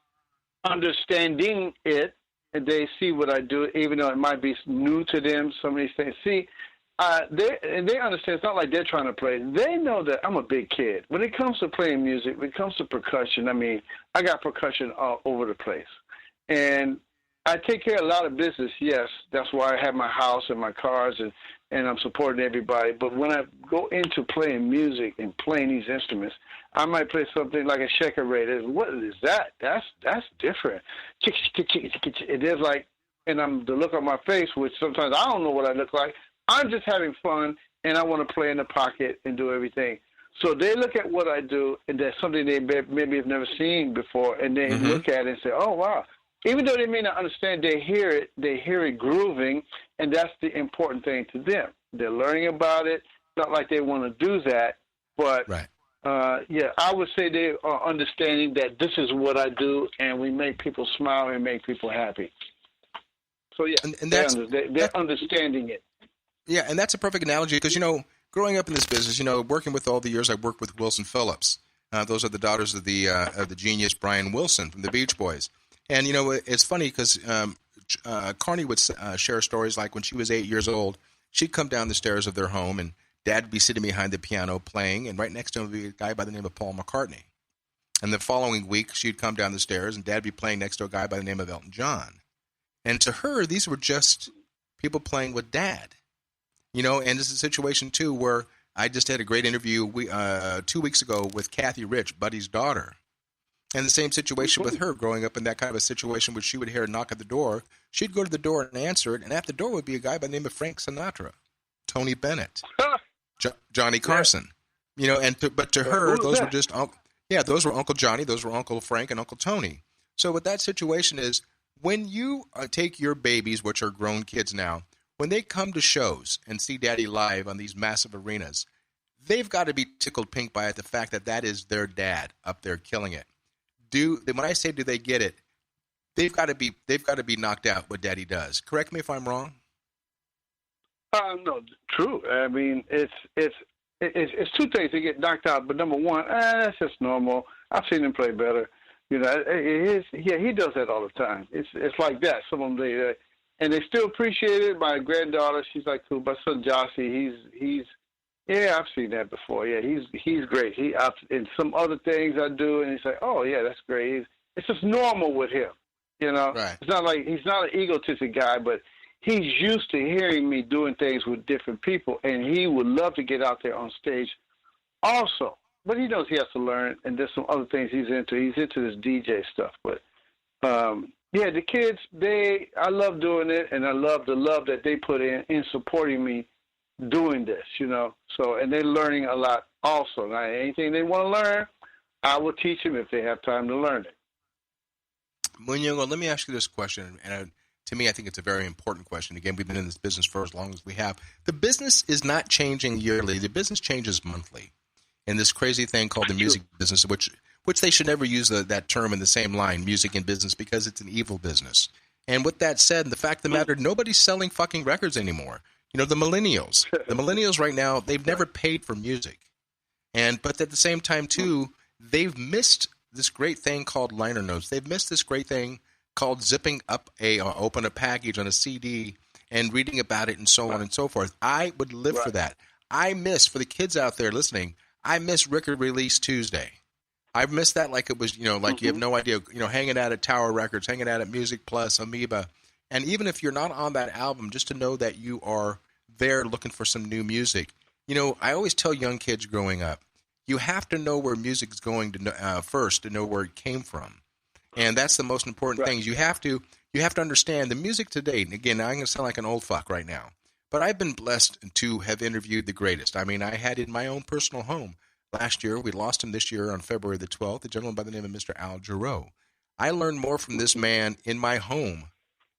understanding it, and they see what I do, even though it might be new to them, some of these things. See, they understand. It's not like they're trying to play. They know that I'm a big kid. When it comes to playing music, when it comes to percussion, I mean, I got percussion all over the place. And I take care of a lot of business, yes. That's why I have my house and my cars, and I'm supporting everybody. But when I go into playing music and playing these instruments, I might play something like a shaker rate. What is that? That's different. It is like, and I'm the look on my face, which sometimes I don't know what I look like. I'm just having fun, and I want to play in the pocket and do everything. So they look at what I do, and that's something they maybe have never seen before, and they look at it and say, "Oh, wow!" Even though they may not understand, they hear it grooving, and that's the important thing to them. They're learning about it. It's not like they want to do that, but I would say they are understanding that this is what I do, and we make people smile and make people happy. So and they're understanding it. Yeah, and that's a perfect analogy because, growing up in this business, working with all the years I've worked with Wilson Phillips. Those are the daughters of the genius Brian Wilson from the Beach Boys. And, it's funny because Carney would share stories like when she was 8 years old, she'd come down the stairs of their home and Dad would be sitting behind the piano playing, and right next to him would be a guy by the name of Paul McCartney. And the following week, she'd come down the stairs and Dad would be playing next to a guy by the name of Elton John. And to her, these were just people playing with Dad. And it's a situation, too, where I just had a great interview 2 weeks ago with Kathy Rich, Buddy's daughter. And the same situation with her, growing up in that kind of a situation where she would hear a knock at the door. She'd go to the door and answer it, and at the door would be a guy by the name of Frank Sinatra, Tony Bennett, Johnny Carson. But to her, those were just those were Uncle Johnny, those were Uncle Frank, and Uncle Tony. So what that situation is, when you take your babies, which are grown kids now, when they come to shows and see Daddy live on these massive arenas, they've got to be tickled pink by it, the fact that that is their dad up there killing it. When I say do they get it, they've got to be knocked out what Daddy does. Correct me if I'm wrong. No, true. I mean, it's two things. They get knocked out, but number one, that's just normal. I've seen him play better. He does that all the time. It's like that. Some of them and they still appreciate it. My granddaughter, she's like, cool. My son Jossie, he's I've seen that before. Yeah, he's great. And some other things I do, and he's like, oh yeah, that's great. It's just normal with him. Right. It's not like he's not an egotistic guy, but he's used to hearing me doing things with different people, and he would love to get out there on stage also. But he knows he has to learn, and there's some other things he's into. He's into this DJ stuff. But, the kids, I love doing it, and I love the love that they put in supporting me doing this, So, and they're learning a lot also. Now, anything they want to learn, I will teach them if they have time to learn it. Munyungo, let me ask you this question, and to me, I think it's a very important question. Again, we've been in this business for as long as we have. The business is not changing yearly. The business changes monthly. And this crazy thing called the music business, which they should never use that term in the same line, music and business, because it's an evil business. And with that said, the fact of the matter, nobody's selling fucking records anymore. The millennials right now, they've never paid for music. But at the same time, too, they've missed this great thing called liner notes. They've missed this great thing called zipping up open a package on a CD and reading about it and so on and so forth. I would live for that. For the kids out there listening, I miss Record Release Tuesday. I miss that like it was, like you have no idea, hanging out at Tower Records, hanging out at Music Plus, Amoeba. And even if you're not on that album, just to know that you are there looking for some new music. I always tell young kids growing up, you have to know where music's going to know, first to know where it came from. And that's the most important thing. You have to understand the music today. And again, I'm going to sound like an old fuck right now, but I've been blessed to have interviewed the greatest. I mean, I had in my own personal home last year. We lost him this year on February the 12th, a gentleman by the name of Mr. Al Jarreau. I learned more from this man in my home.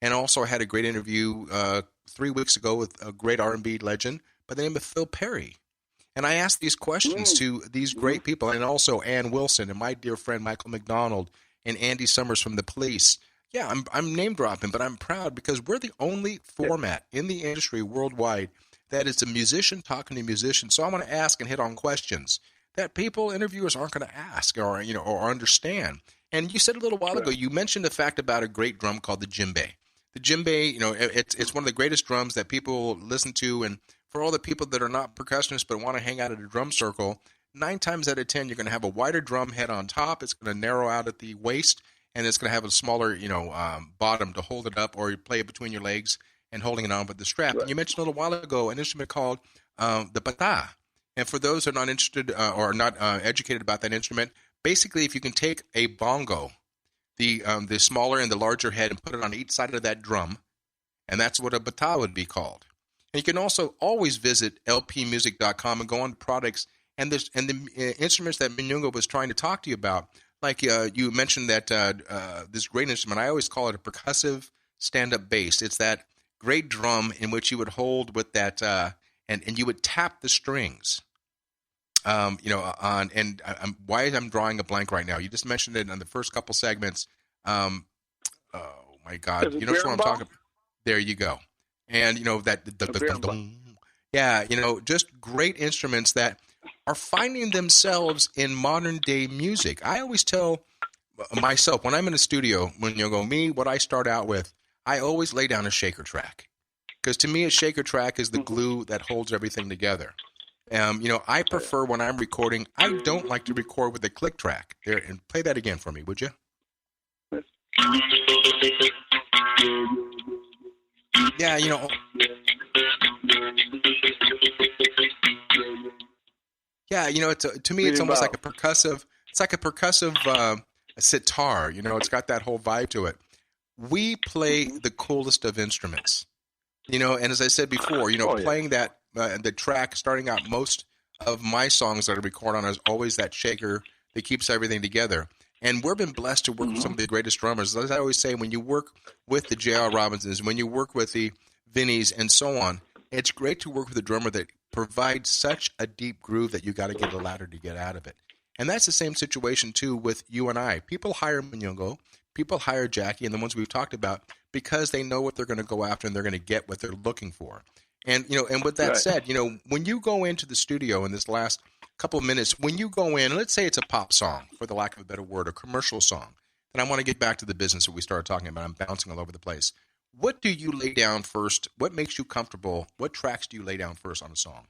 And also I had a great interview 3 weeks ago with a great R&B legend by the name of Phil Perry. And I asked these questions to these great people, and also Ann Wilson and my dear friend Michael McDonald and Andy Summers from The Police. Yeah, I'm name dropping, but I'm proud because we're the only format in the industry worldwide that is a musician talking to musicians. So I want to ask and hit on questions that interviewers aren't going to ask or understand. And you said a little while ago, you mentioned the fact about a great drum called the Djembe. The Djembe, it's one of the greatest drums that people listen to. And for all the people that are not percussionists but want to hang out at a drum circle, 9 times out of 10, you're going to have a wider drum head on top. It's going to narrow out at the waist, and it's going to have a smaller, bottom to hold it up, or you play it between your legs and holding it on with the strap. And you mentioned a little while ago an instrument called the bata. And for those who are not interested or not educated about that instrument, basically, if you can take a bongo, the smaller and the larger head, and put it on each side of that drum, and that's what a bata would be called. And you can also always visit lpmusic.com and go on to products and the instruments that Munyungo was trying to talk to you about. Like you mentioned that this great instrument, I always call it a percussive stand-up bass. It's that great drum in which you would hold with that, and you would tap the strings. Why I'm drawing a blank right now. You just mentioned it on the first couple segments. Oh my God! You know what I'm talking about? There you go. And just great instruments that are finding themselves in modern day music. I always tell myself when I'm in a studio, what I start out with, I always lay down a shaker track, because to me a shaker track is the glue that holds everything together. I prefer when I'm recording, I don't like to record with a click track. There, and play that again for me, would you? Yeah, to me, it's almost like a percussive. It's like a percussive sitar. It's got that whole vibe to it. We play the coolest of instruments. And as I said before, playing that the track, starting out, most of my songs that I record on is always that shaker that keeps everything together. And we've been blessed to work with some of the greatest drummers. As I always say, when you work with the J.R. Robinsons, when you work with the Vinnies and so on, it's great to work with a drummer that provides such a deep groove that you got to get a ladder to get out of it. And that's the same situation, too, with you and I. People hire Munyungo, people hire Jackie, and the ones we've talked about, because they know what they're going to go after and they're going to get what they're looking for. And, and with that said, when you go into the studio in this last couple of minutes, when you go in, let's say it's a pop song, for the lack of a better word, a commercial song, and I want to get back to the business that we started talking about. I'm bouncing all over the place. What do you lay down first? What makes you comfortable? What tracks do you lay down first on a song?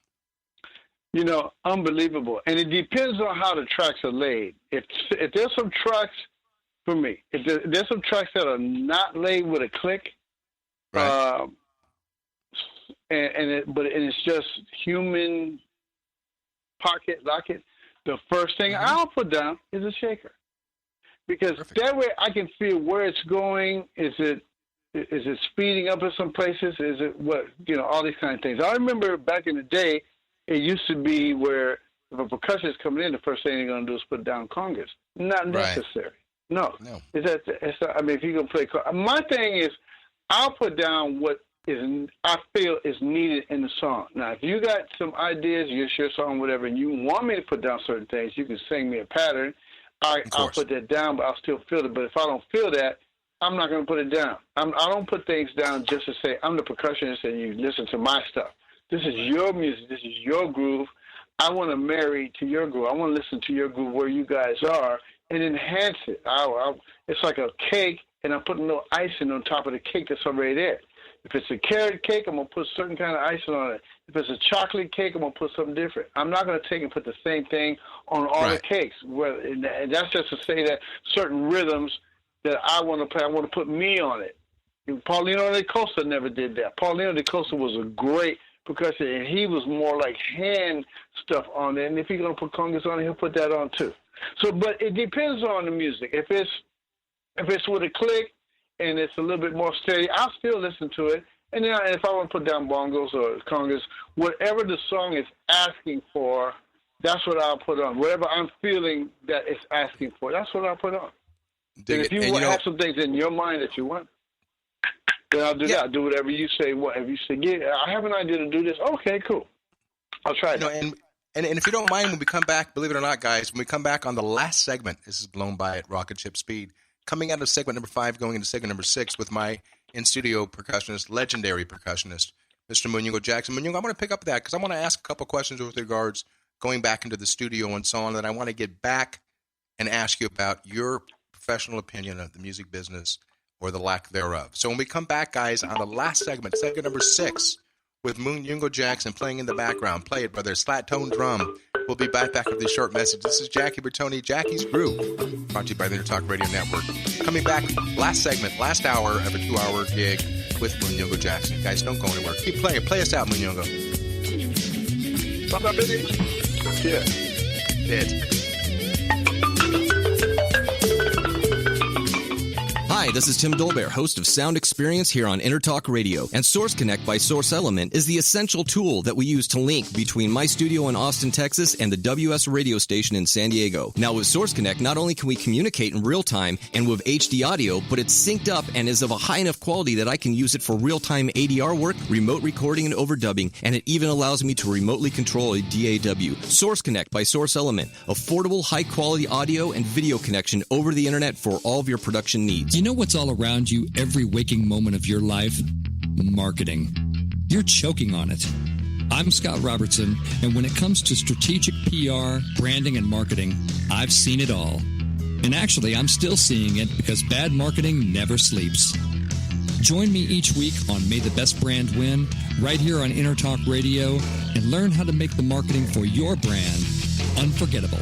Unbelievable. And it depends on how the tracks are laid. If there's some tracks, for me, if there's some tracks that are not laid with a click, right. But it's just human pocket, lock it. The first thing I'll put down is a shaker, because that way I can feel where it's going. Is it speeding up in some places? Is it what, all these kind of things. I remember back in the day, it used to be where if a percussionist coming in, the first thing they're going to do is put down congas. Not necessary. No. If you're going to play, my thing is, I'll put down what I feel is needed in the song. Now, if you got some ideas, it's your song, whatever, and you want me to put down certain things, you can sing me a pattern. I'll put that down, but I'll still feel it. But if I don't feel that, I'm not going to put it down. I don't put things down just to say I'm the percussionist and you listen to my stuff. This is your music. This is your groove. I want to marry to your groove. I want to listen to your groove where you guys are and enhance it. It's like a cake, and I'm putting a little icing on top of the cake that's already there. If it's a carrot cake, I'm going to put a certain kind of icing on it. If it's a chocolate cake, I'm going to put something different. I'm not going to take and put the same thing on all the cakes. And that's just to say that certain rhythms that I want to play, I want to put me on it. Paulino de Costa never did that. Paulino de Costa was a great percussion, and he was more like hand stuff on it. And if he's going to put congas on it, he'll put that on too. So, but it depends on the music. If it's with a click and it's a little bit more steady, I'll still listen to it. And then if I want to put down bongos or congas, whatever the song is asking for, that's what I'll put on. Whatever I'm feeling that it's asking for, that's what I'll put on. And if you have some things in your mind that you want, then I'll do that. I'll do whatever you say. Whatever you say, I have an idea to do this. Okay, cool. I'll try it. And if you don't mind, when we come back, believe it or not, guys, when we come back on the last segment, this is blown by at rocket ship speed, coming out of segment number 5, going into segment number 6 with my in-studio percussionist, legendary percussionist, Mr. Munyungo Jackson. Munyungo, I want to pick up that because I want to ask a couple questions with regards going back into the studio and so on, that I want to get back and ask you about your professional opinion of the music business or the lack thereof. So when we come back, guys, on the last segment, segment number 6, with Munyungo Jackson playing in the background, play it, brother, slat tone drum. We'll be back with this short message. This is Jackie Bertoni, Jackie's Groove, brought to you by the Intertalk Radio Network. Coming back, last segment, last hour of a 2-hour gig with Munyungo Jackson. Guys, don't go anywhere. Keep playing. Play us out, Munyungo. What's up, baby? Yeah. Hi, Hi, this is Tim Dolbear, host of Sound Experience here on Intertalk Radio. And Source Connect by Source Element is the essential tool that we use to link between my studio in Austin, Texas and the WS radio station in San Diego. Now with Source Connect, not only can we communicate in real time and with HD audio, but it's synced up and is of a high enough quality that I can use it for real-time ADR work, remote recording and overdubbing, and it even allows me to remotely control a DAW. Source Connect by Source Element. Affordable, high-quality audio and video connection over the internet for all of your production needs. You know what's all around you every waking moment of your life? Marketing. You're choking on it. I'm Scott Robertson, and when it comes to strategic PR, branding, and marketing, I've seen it all. And actually, I'm still seeing it because bad marketing never sleeps. Join me each week on May the Best Brand Win, right here on Intertalk Radio, and learn how to make the marketing for your brand unforgettable.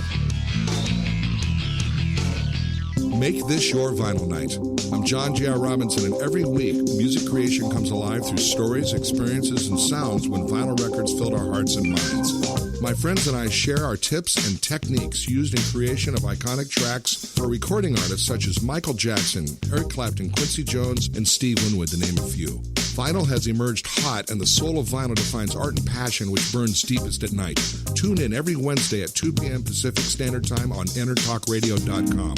Make this your vinyl night. I'm John J.R. Robinson, and every week, music creation comes alive through stories, experiences, and sounds when vinyl records filled our hearts and minds. My friends and I share our tips and techniques used in creation of iconic tracks for recording artists such as Michael Jackson, Eric Clapton, Quincy Jones, and Steve Winwood, to name a few. Vinyl has emerged hot, and the soul of vinyl defines art and passion which burns deepest at night. Tune in every Wednesday at 2 p.m. Pacific Standard Time on intertalkradio.com.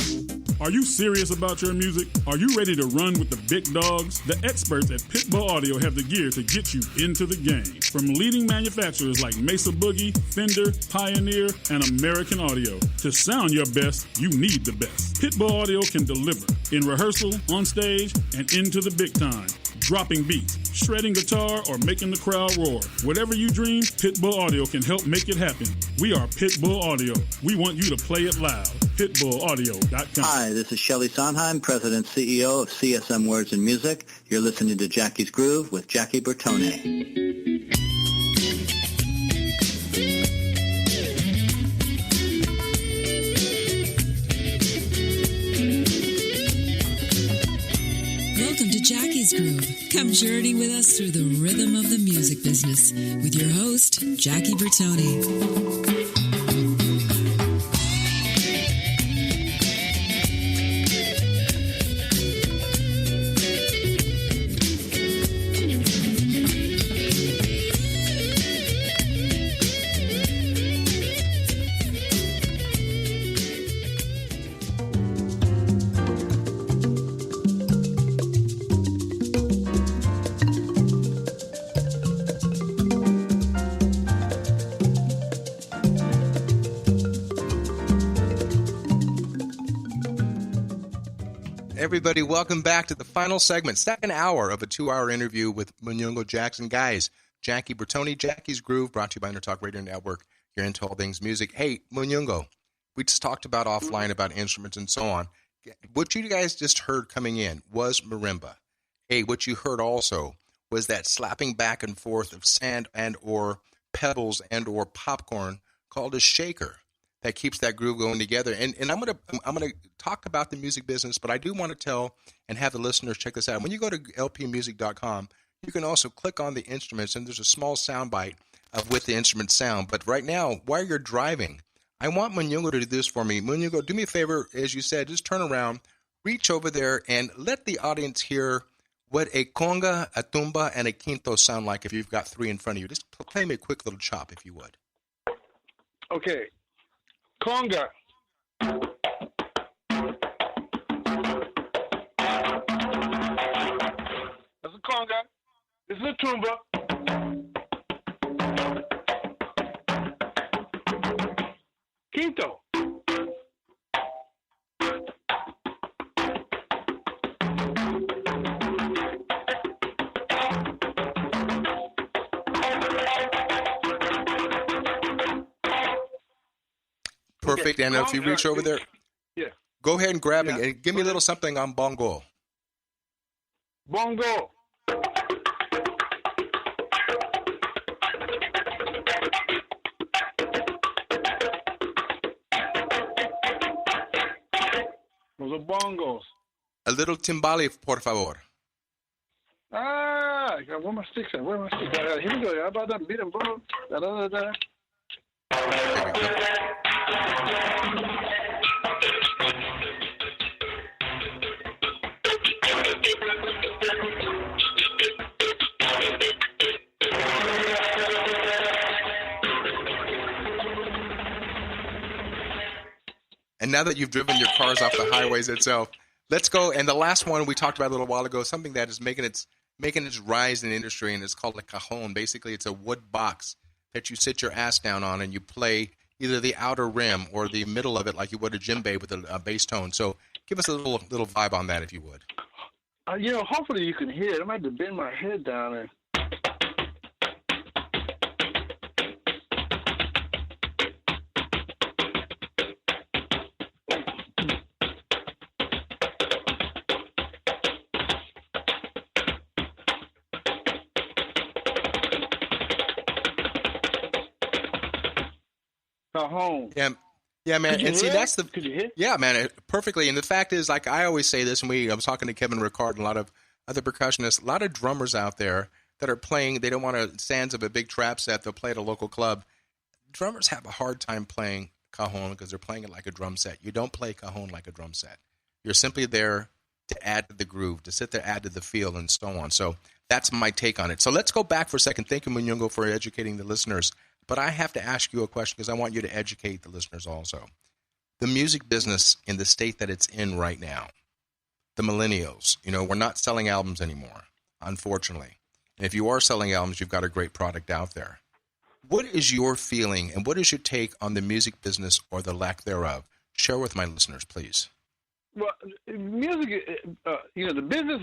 Are you serious about your music? Are you ready to run with the big dogs? The experts at Pitbull Audio have the gear to get you into the game. From leading manufacturers like Mesa Boogie, Fender, Pioneer, and American Audio. To sound your best, you need the best. Pitbull Audio can deliver in rehearsal, on stage, and into the big time. Dropping beats, shredding guitar, or making the crowd roar. Whatever you dream, Pitbull Audio can help make it happen. We are Pitbull Audio. We want you to play it loud. PitbullAudio.com. Hi, this is Shelly Sondheim, President CEO of CSM Words and Music. You're listening to Jackie's Groove with Jackie Bertone. Welcome to Jackie's Groove. Come journey with us through the rhythm of the music business with your host, Jackie Bertone. Everybody, welcome back to the final segment, second hour of a 2-hour interview with Munyungo Jackson. Guys, Jackie Bertone, Jackie's Groove, brought to you by Intertalk Radio Network. You're into all things music. Hey, Munyungo, we just talked about offline about instruments and so on. What you guys just heard coming in was marimba. Hey, what you heard also was that slapping back and forth of sand and or pebbles and or popcorn called a shaker. That keeps that groove going together. And I'm gonna talk about the music business, but I do want to tell and have the listeners check this out. When you go to lpmusic.com, you can also click on the instruments, and there's a small sound bite of with the instrument sound. But right now, while you're driving, I want Munyungo to do this for me. Munyungo, do me a favor, as you said, just turn around, reach over there, and let the audience hear what a conga, a tumba, and a quinto sound like if you've got three in front of you. Just play me a quick little chop, if you would. Okay. Conga. That's a conga. This is a tumba. Quinto. Perfect. And if you reach over there, go ahead and grab it and give me a little something on bongo. Bongo. Those are bongos. A little timbale, por favor. Ah, where my sticks at? Where my sticks at? Here we go. How about that? Beat them, boom. Da da da da. There we go. And now that you've driven your cars off the highways itself, let's go. And the last one we talked about a little while ago, something that is making its rise in the industry, and it's called a cajon. Basically, it's a wood box that you sit your ass down on, and you play either the outer rim or the middle of it like you would a djembe with a bass tone. So give us a little vibe on that, if you would. Hopefully you can hear it. I might have to bend my head down and. Home. Yeah, man. And see, that's the. Could you hear? Yeah, man, perfectly. And the fact is, like I always say this, and I was talking to Kevin Ricard and a lot of other percussionists, a lot of drummers out there that are playing. They don't want sands of a big trap set. They'll play at a local club. Drummers have a hard time playing cajon because they're playing it like a drum set. You don't play cajon like a drum set. You're simply there to add to the groove, to sit there, add to the feel, and so on. So that's my take on it. So let's go back for a second. Thank you, Munyungo, for educating the listeners. But I have to ask you a question because I want you to educate the listeners also. The music business in the state that it's in right now, the millennials, we're not selling albums anymore, unfortunately. And if you are selling albums, you've got a great product out there. What is your feeling and what is your take on the music business or the lack thereof? Share with my listeners, please. Well, music, the business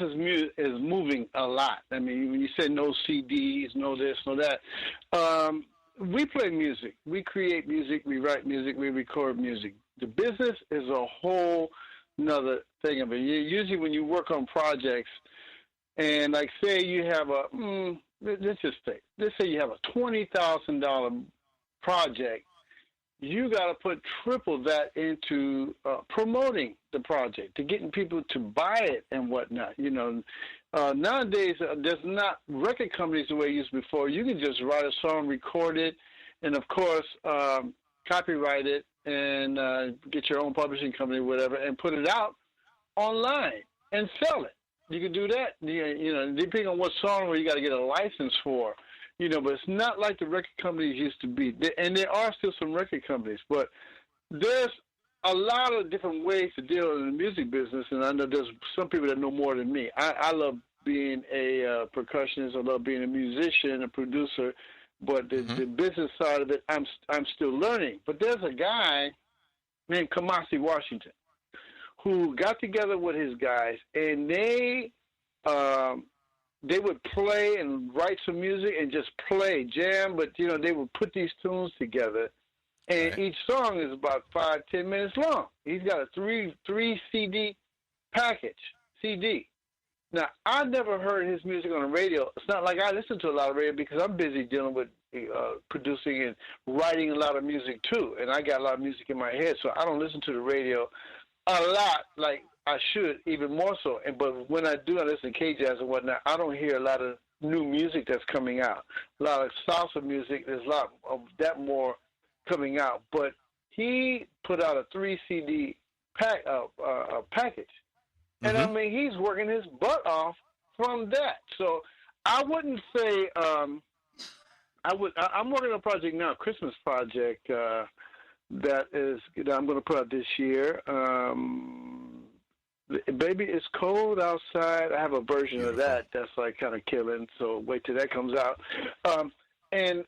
is moving a lot. I mean, when you say no CDs, no this, no that, we play music. We create music. We write music. We record music. The business is a whole nother thing of it. Usually when you work on projects and like say you have let's say you have a $20,000 project, you got to put triple that into promoting the project, to getting people to buy it and whatnot. Nowadays, there's not record companies the way it used before. You can just write a song, record it, and of course, copyright it and get your own publishing company, whatever, and put it out online and sell it. You can do that. Depending on what song you got to get a license for. But it's not like the record companies used to be. And there are still some record companies, but there's a lot of different ways to deal in the music business, and I know there's some people that know more than me. I love being a percussionist. I love being a musician, a producer, but the business side of it, I'm still learning. But there's a guy named Kamasi Washington who got together with his guys, and they would play and write some music and just jam, but, they would put these tunes together, and each song is about 5-10 minutes long. He's got a three CD package, CD. Now, I've never heard his music on the radio. It's not like I listen to a lot of radio because I'm busy dealing with producing and writing a lot of music, too, and I got a lot of music in my head, so I don't listen to the radio a lot like I should, even more so. But when I do, I listen to K-Jazz and whatnot, I don't hear a lot of new music that's coming out. A lot of salsa music, there's a lot of that more coming out. But he put out a 3 CD package. And, I mean, he's working his butt off from that. So I wouldn't say I'm working on a project now, a Christmas project that I'm going to put out this year. Baby, It's Cold Outside. I have a version of that that's like kind of killing. So wait till that comes out. And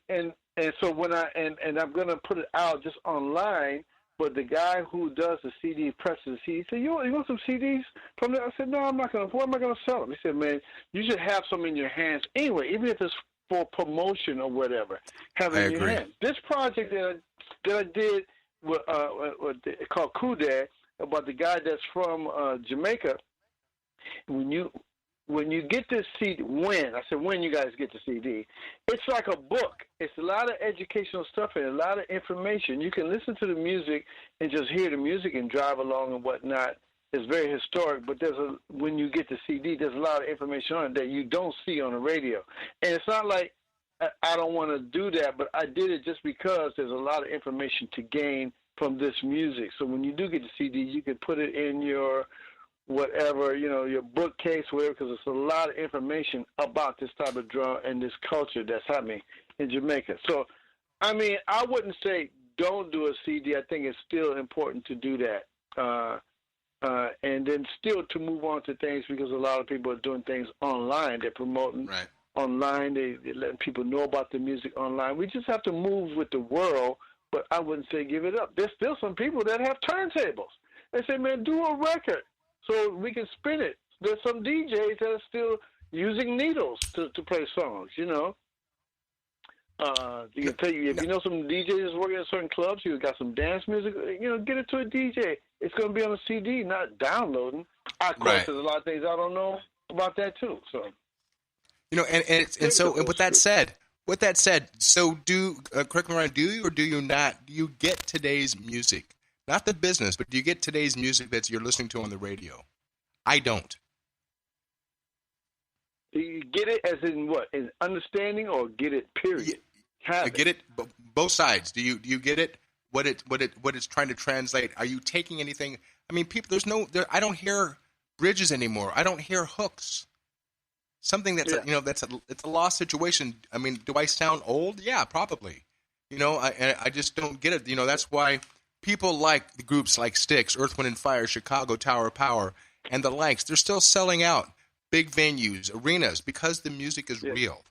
so when I'm going to put it out just online. But the guy who does the CD, presses the CD, he said, you want some CDs from there? I said, no, I'm not going to. Where am I going to sell them? He said, man, you should have some in your hands anyway, even if it's for promotion or whatever. Have it in your hands. This project that I did with, called Kude, about the guy that's from Jamaica, when you get this CD, when you guys get the CD, it's like a book. It's a lot of educational stuff and a lot of information. You can listen to the music and just hear the music and drive along and whatnot. It's very historic, but when you get the CD, there's a lot of information on it that you don't see on the radio. And it's not like I don't want to do that, but I did it just because there's a lot of information to gain from this music. So when you do get the CD, you can put it in your whatever, your bookcase, whatever, because it's a lot of information about this type of drum and this culture that's happening in Jamaica. So, I mean, I wouldn't say don't do a CD, I think it's still important to do that. And then still to move on to things, because a lot of people are doing things online. They're promoting online. They're letting people know about the music online. We just have to move with the world, but I wouldn't say give it up. There's still some people that have turntables. They say, man, do a record so we can spin it. There's some DJs that are still using needles to play songs, you know. You can tell you, if you know some DJs working at certain clubs, you got some dance music, you know, get it to a DJ. It's going to be on a CD, not downloading. Of course, there's a lot of things I don't know about that too. So, you know, and with that said, so correct me if I'm wrong, do you or do you not? Do you get today's music, not the business, but do you get today's music that you're listening to on the radio? I don't. Do you get it as in what? In understanding, or get it period? I get it. Both sides. Do you get it? What it's trying to translate? Are you taking anything? I mean, people. I don't hear bridges anymore. I don't hear hooks. Something that's it's a lost situation. I mean, do I sound old? Yeah, probably. You know, I just don't get it. You know, that's why people like the groups like Styx, Earth, Wind and Fire, Chicago, Tower of Power, and the likes. They're still selling out big venues, arenas, because the music is real,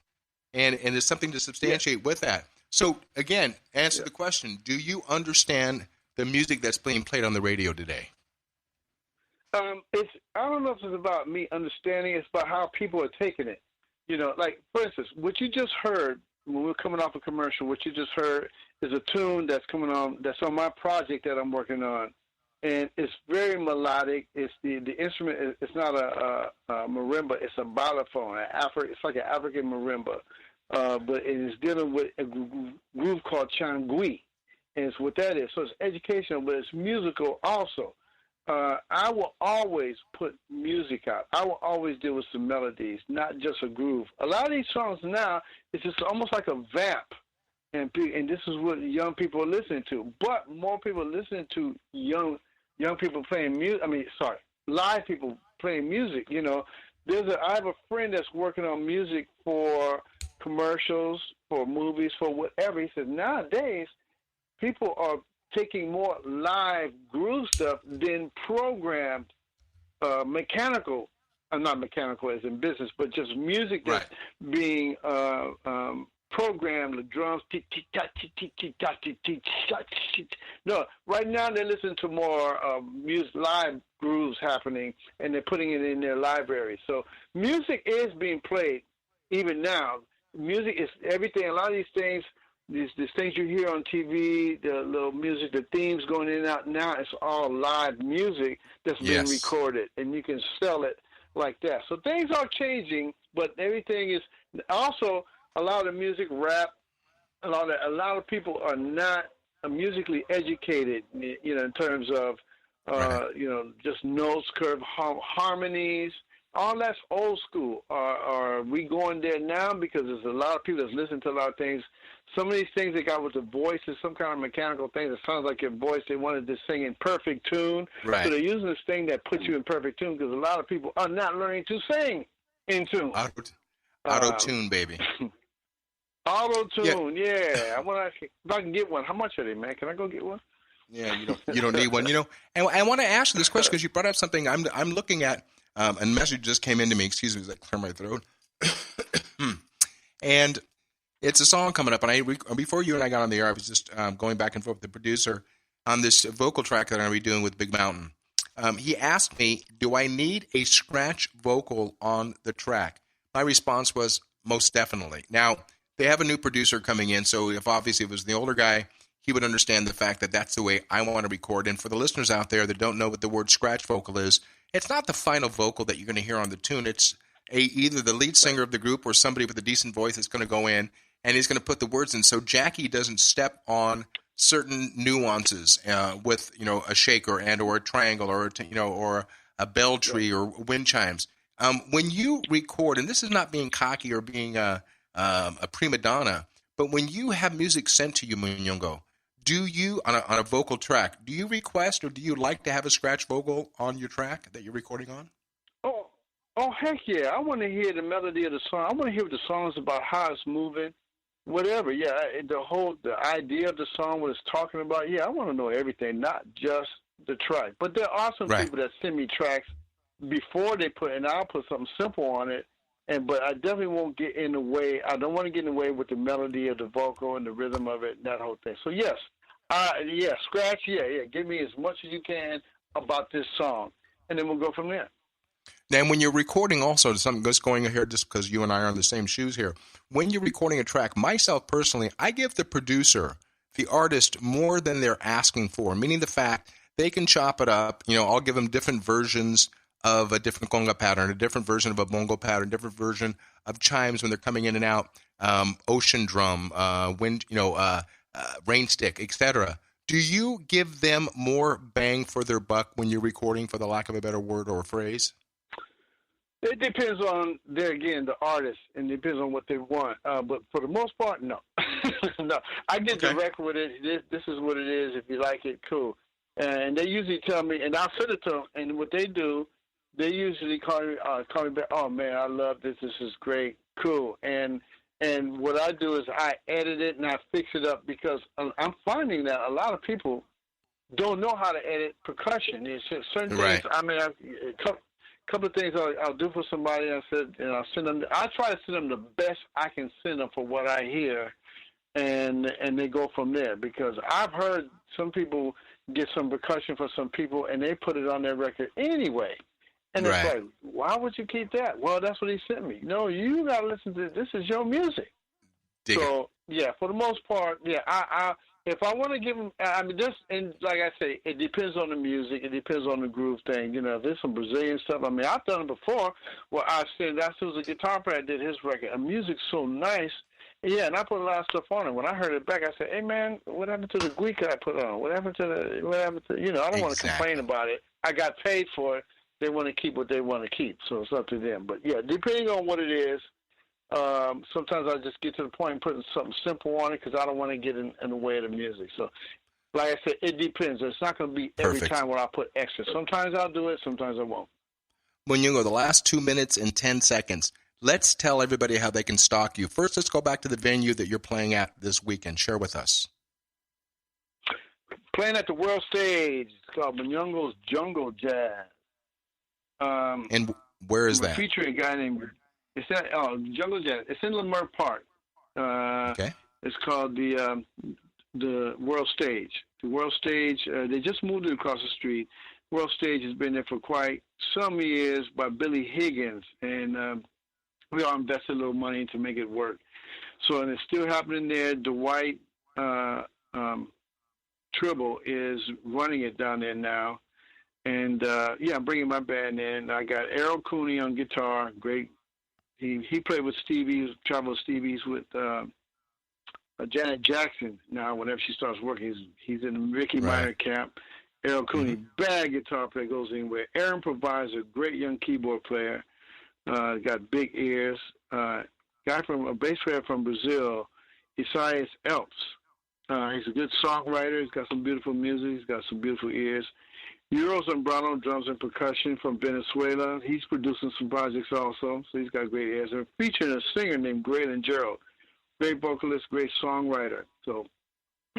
and there's something to substantiate with that. So again, answer the question: do you understand the music that's being played on the radio today? I don't know if it's about me understanding. It's about how people are taking it. You know, like for instance, what you just heard when we're coming off a commercial. What you just heard is a tune that's coming on. That's on my project that I'm working on. And it's very melodic. It's the instrument. It's not a marimba. It's a balafon. It's like an African marimba, but it is dealing with a groove called changui, and it's what that is. So it's educational, but it's musical also. I will always put music out. I will always deal with some melodies, not just a groove. A lot of these songs now, it's just almost like a vamp, and this is what young people are listening to. But more people are listening to young people playing music. Live people playing music. You know, I have a friend that's working on music for commercials, for movies, for whatever. He says nowadays people are taking more live groove stuff than programmed mechanical. Not mechanical as in business, but just music that's being programmed, the drums. No, right now they're listening to more music, live grooves happening, and they're putting it in their library. So music is being played even now. Music is everything. A lot of these things, these things you hear on TV, the little music, the themes going in and out, now it's all live music that's being recorded, and you can sell it like that. So things are changing, but everything is also a lot of music, rap. A lot of people are not musically educated, you know, in terms of you know, just notes, curve, harmonies. All that's old school. Are we going there now? Because there's a lot of people that's listening to a lot of things. Some of these things they got with the voice is some kind of mechanical thing that sounds like your voice. They wanted to sing in perfect tune. Right. So they're using this thing that puts you in perfect tune, because a lot of people are not learning to sing in tune. Auto-tune, baby. Auto-tune, yeah. If I can get one, how much are they, man? Can I go get one? Yeah, you don't need one, you know. And I want to ask you this question because you brought up something I'm looking at. A message just came into me. Excuse me, as I clear my throat. And it's a song coming up. And before you and I got on the air, I was just going back and forth with the producer on this vocal track that I'm going to be doing with Big Mountain. He asked me, do I need a scratch vocal on the track? My response was, most definitely. Now, they have a new producer coming in, so if it was the older guy, he would understand the fact that that's the way I want to record. And for the listeners out there that don't know what the word scratch vocal is, it's not the final vocal that you're going to hear on the tune. It's either the lead singer of the group or somebody with a decent voice that's going to go in, and he's going to put the words in. So Jackie doesn't step on certain nuances with, you know, a shaker and or a triangle or a bell tree or wind chimes. When you record, and this is not being cocky or being a prima donna, but when you have music sent to you, Munyungo, do you, on a vocal track, do you request or do you like to have a scratch vocal on your track that you're recording on? Oh, heck yeah. I want to hear the melody of the song. I want to hear what the song is about, how it's moving. whatever. Yeah, the idea of the song, what it's talking about. Yeah, I want to know everything, not just the track. But there are some people that send me tracks before they put, and I'll put something simple on it. But I definitely won't get in the way. I don't want to get in the way with the melody of the vocal and the rhythm of it, and that whole thing. So yes, scratch. Yeah. Give me as much as you can about this song, and then we'll go from there. Then when you're recording also, something that's going here just because you and I are in the same shoes here. When you're recording a track, myself personally, I give the producer, the artist, more than they're asking for, meaning the fact they can chop it up. I'll give them different versions of a different conga pattern, a different version of a bongo pattern, different version of chimes when they're coming in and out, ocean drum, wind, rain stick, etc. Do you give them more bang for their buck when you're recording, for the lack of a better word or phrase? It depends on, the artist, and it depends on what they want. But for the most part, no. No. I get direct with it. This is what it is. If you like it, cool. And they usually tell me, and I'll send it to them, and what they do, they usually call me back, oh, man, I love this. This is great. Cool. And what I do is I edit it and I fix it up, because I'm finding that a lot of people don't know how to edit percussion. There's certain things, a couple of things I'll do for somebody. I said, I'll send them. I try to send them the best I can send them for what I hear, and they go from there. Because I've heard some people get some percussion for some people, and they put it on their record anyway. And it's like, why would you keep that? Well, that's what he sent me. No, you got to listen to it. This is your music. For the most part, if I want to give them, and like I say, it depends on the music. It depends on the groove thing. If there's some Brazilian stuff. I've done it before. Well, I said, that was a guitar player that did his record. The music's so nice. Yeah, and I put a lot of stuff on it. When I heard it back, I said, hey, man, what happened to the Guica I put on? What happened to I don't want to complain about it. I got paid for it. They want to keep what they want to keep, so it's up to them. But, yeah, depending on what it is, sometimes I just get to the point and putting something simple on it, because I don't want to get in the way of the music. So, like I said, it depends. It's not going to be every time where I put extra. Sometimes I'll do it, sometimes I won't. Munyungo, the last 2 minutes and 10 seconds. Let's tell everybody how they can stalk you. First, let's go back to the venue that you're playing at this weekend. Share with us. Playing at the World Stage. It's called Munyungo's Jungle Jazz. And where is that? Featuring a guy named Jungle Jazz. It's in Leimert Park. It's called the World Stage. The World Stage. They just moved it across the street. World Stage has been there for quite some years by Billy Higgins, and we all invested a little money to make it work. So, and it's still happening there. Dwight Tribble is running it down there now. And, I'm bringing my band in. I got Errol Cooney on guitar. Great. He played with Stevie's, traveled Stevie's with Janet Jackson now. Whenever she starts working, he's in the Ricky Minor camp. Errol Cooney, bad guitar player, goes anywhere. Aaron Provides, a great young keyboard player. Got big ears. A bass player from Brazil, Isaias Elps. He's a good songwriter. He's got some beautiful music. He's got some beautiful ears. Euro Zambrano, drums and percussion from Venezuela. He's producing some projects also, so he's got great ears. And featuring a singer named Graydon Gerald. Great vocalist, great songwriter. So,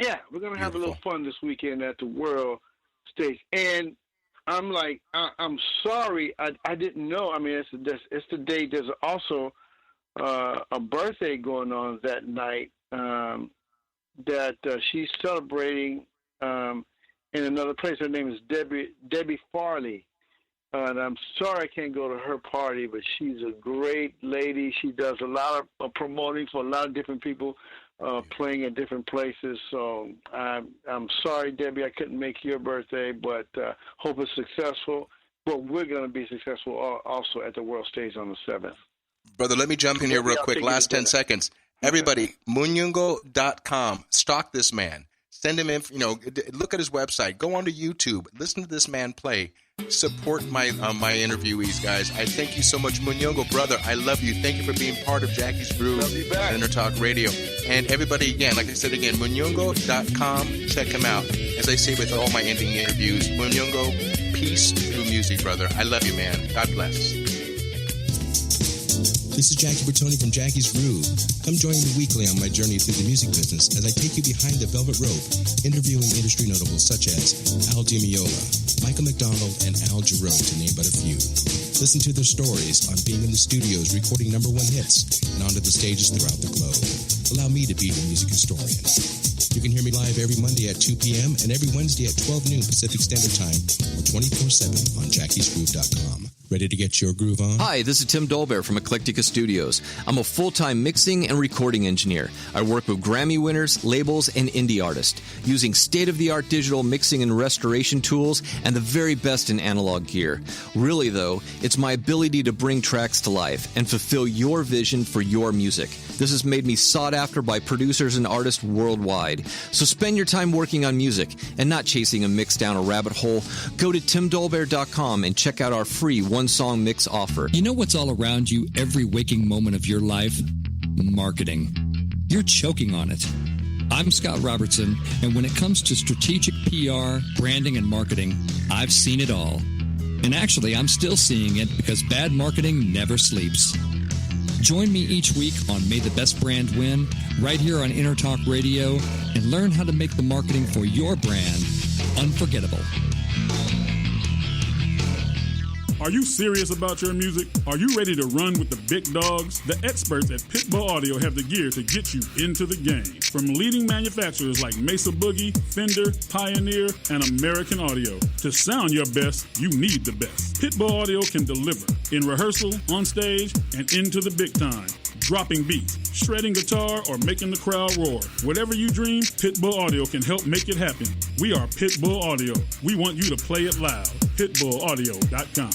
yeah, we're going to have a little fun this weekend at the World Stage. And I'm like, I'm sorry, I didn't know. It's the day. There's also a birthday going on that night that she's celebrating in another place. Her name is Debbie Farley. And I'm sorry I can't go to her party, but she's a great lady. She does a lot of promoting for a lot of different people, playing at different places. So I'm sorry, Debbie, I couldn't make your birthday, but hope it's successful. But we're going to be successful also at the World Stage on the 7th. Brother, let me jump in here real quick. Last 10 seconds. Everybody, Munyungo.com. Stalk this man. Send him in, look at his website. Go onto YouTube. Listen to this man play. Support my interviewees, guys. I thank you so much, Munyungo, brother. I love you. Thank you for being part of Jackie's Groove and Intertalk Radio. And everybody, again, like I said again, Munyungo.com. Check him out. As I say with all my ending interviews, Munyungo, peace through music, brother. I love you, man. God bless. This is Jackie Bertoni from Jackie's Groove. Come join me weekly on my journey through the music business as I take you behind the velvet rope, interviewing industry notables such as Djembe, Michael McDonald, and Al Jarreau, to name but a few. Listen to their stories on being in the studios recording #1 hits and onto the stages throughout the globe. Allow me to be your music historian. You can hear me live every Monday at 2 p.m. and every Wednesday at 12 noon Pacific Standard Time or 24/7 on jackiesgroove.com. Ready to get your groove on? Hi, this is Tim Dolbear from Eclectica Studios. I'm a full-time mixing and recording engineer. I work with Grammy winners, labels, and indie artists, using state-of-the-art digital mixing and restoration tools and the very best in analog gear. Really, though, it's my ability to bring tracks to life and fulfill your vision for your music. This has made me sought after by producers and artists worldwide. So spend your time working on music and not chasing a mix down a rabbit hole. Go to timdolbear.com and check out our free one-song mix offer. You know what's all around you every waking moment of your life? Marketing. You're choking on it. I'm Scott Robertson, and when it comes to strategic PR, branding, and marketing, I've seen it all. And actually, I'm still seeing it because bad marketing never sleeps. Join me each week on May the Best Brand Win, right here on Intertalk Radio, and learn how to make the marketing for your brand unforgettable. Are you serious about your music? Are you ready to run with the big dogs? The experts at Pitbull Audio have the gear to get you into the game. From leading manufacturers like Mesa Boogie, Fender, Pioneer, and American Audio. To sound your best, you need the best. Pitbull Audio can deliver in rehearsal, on stage, and into the big time. Dropping beats, shredding guitar, or making the crowd roar. Whatever you dream, Pitbull Audio can help make it happen. We are Pitbull Audio. We want you to play it loud. PitbullAudio.com.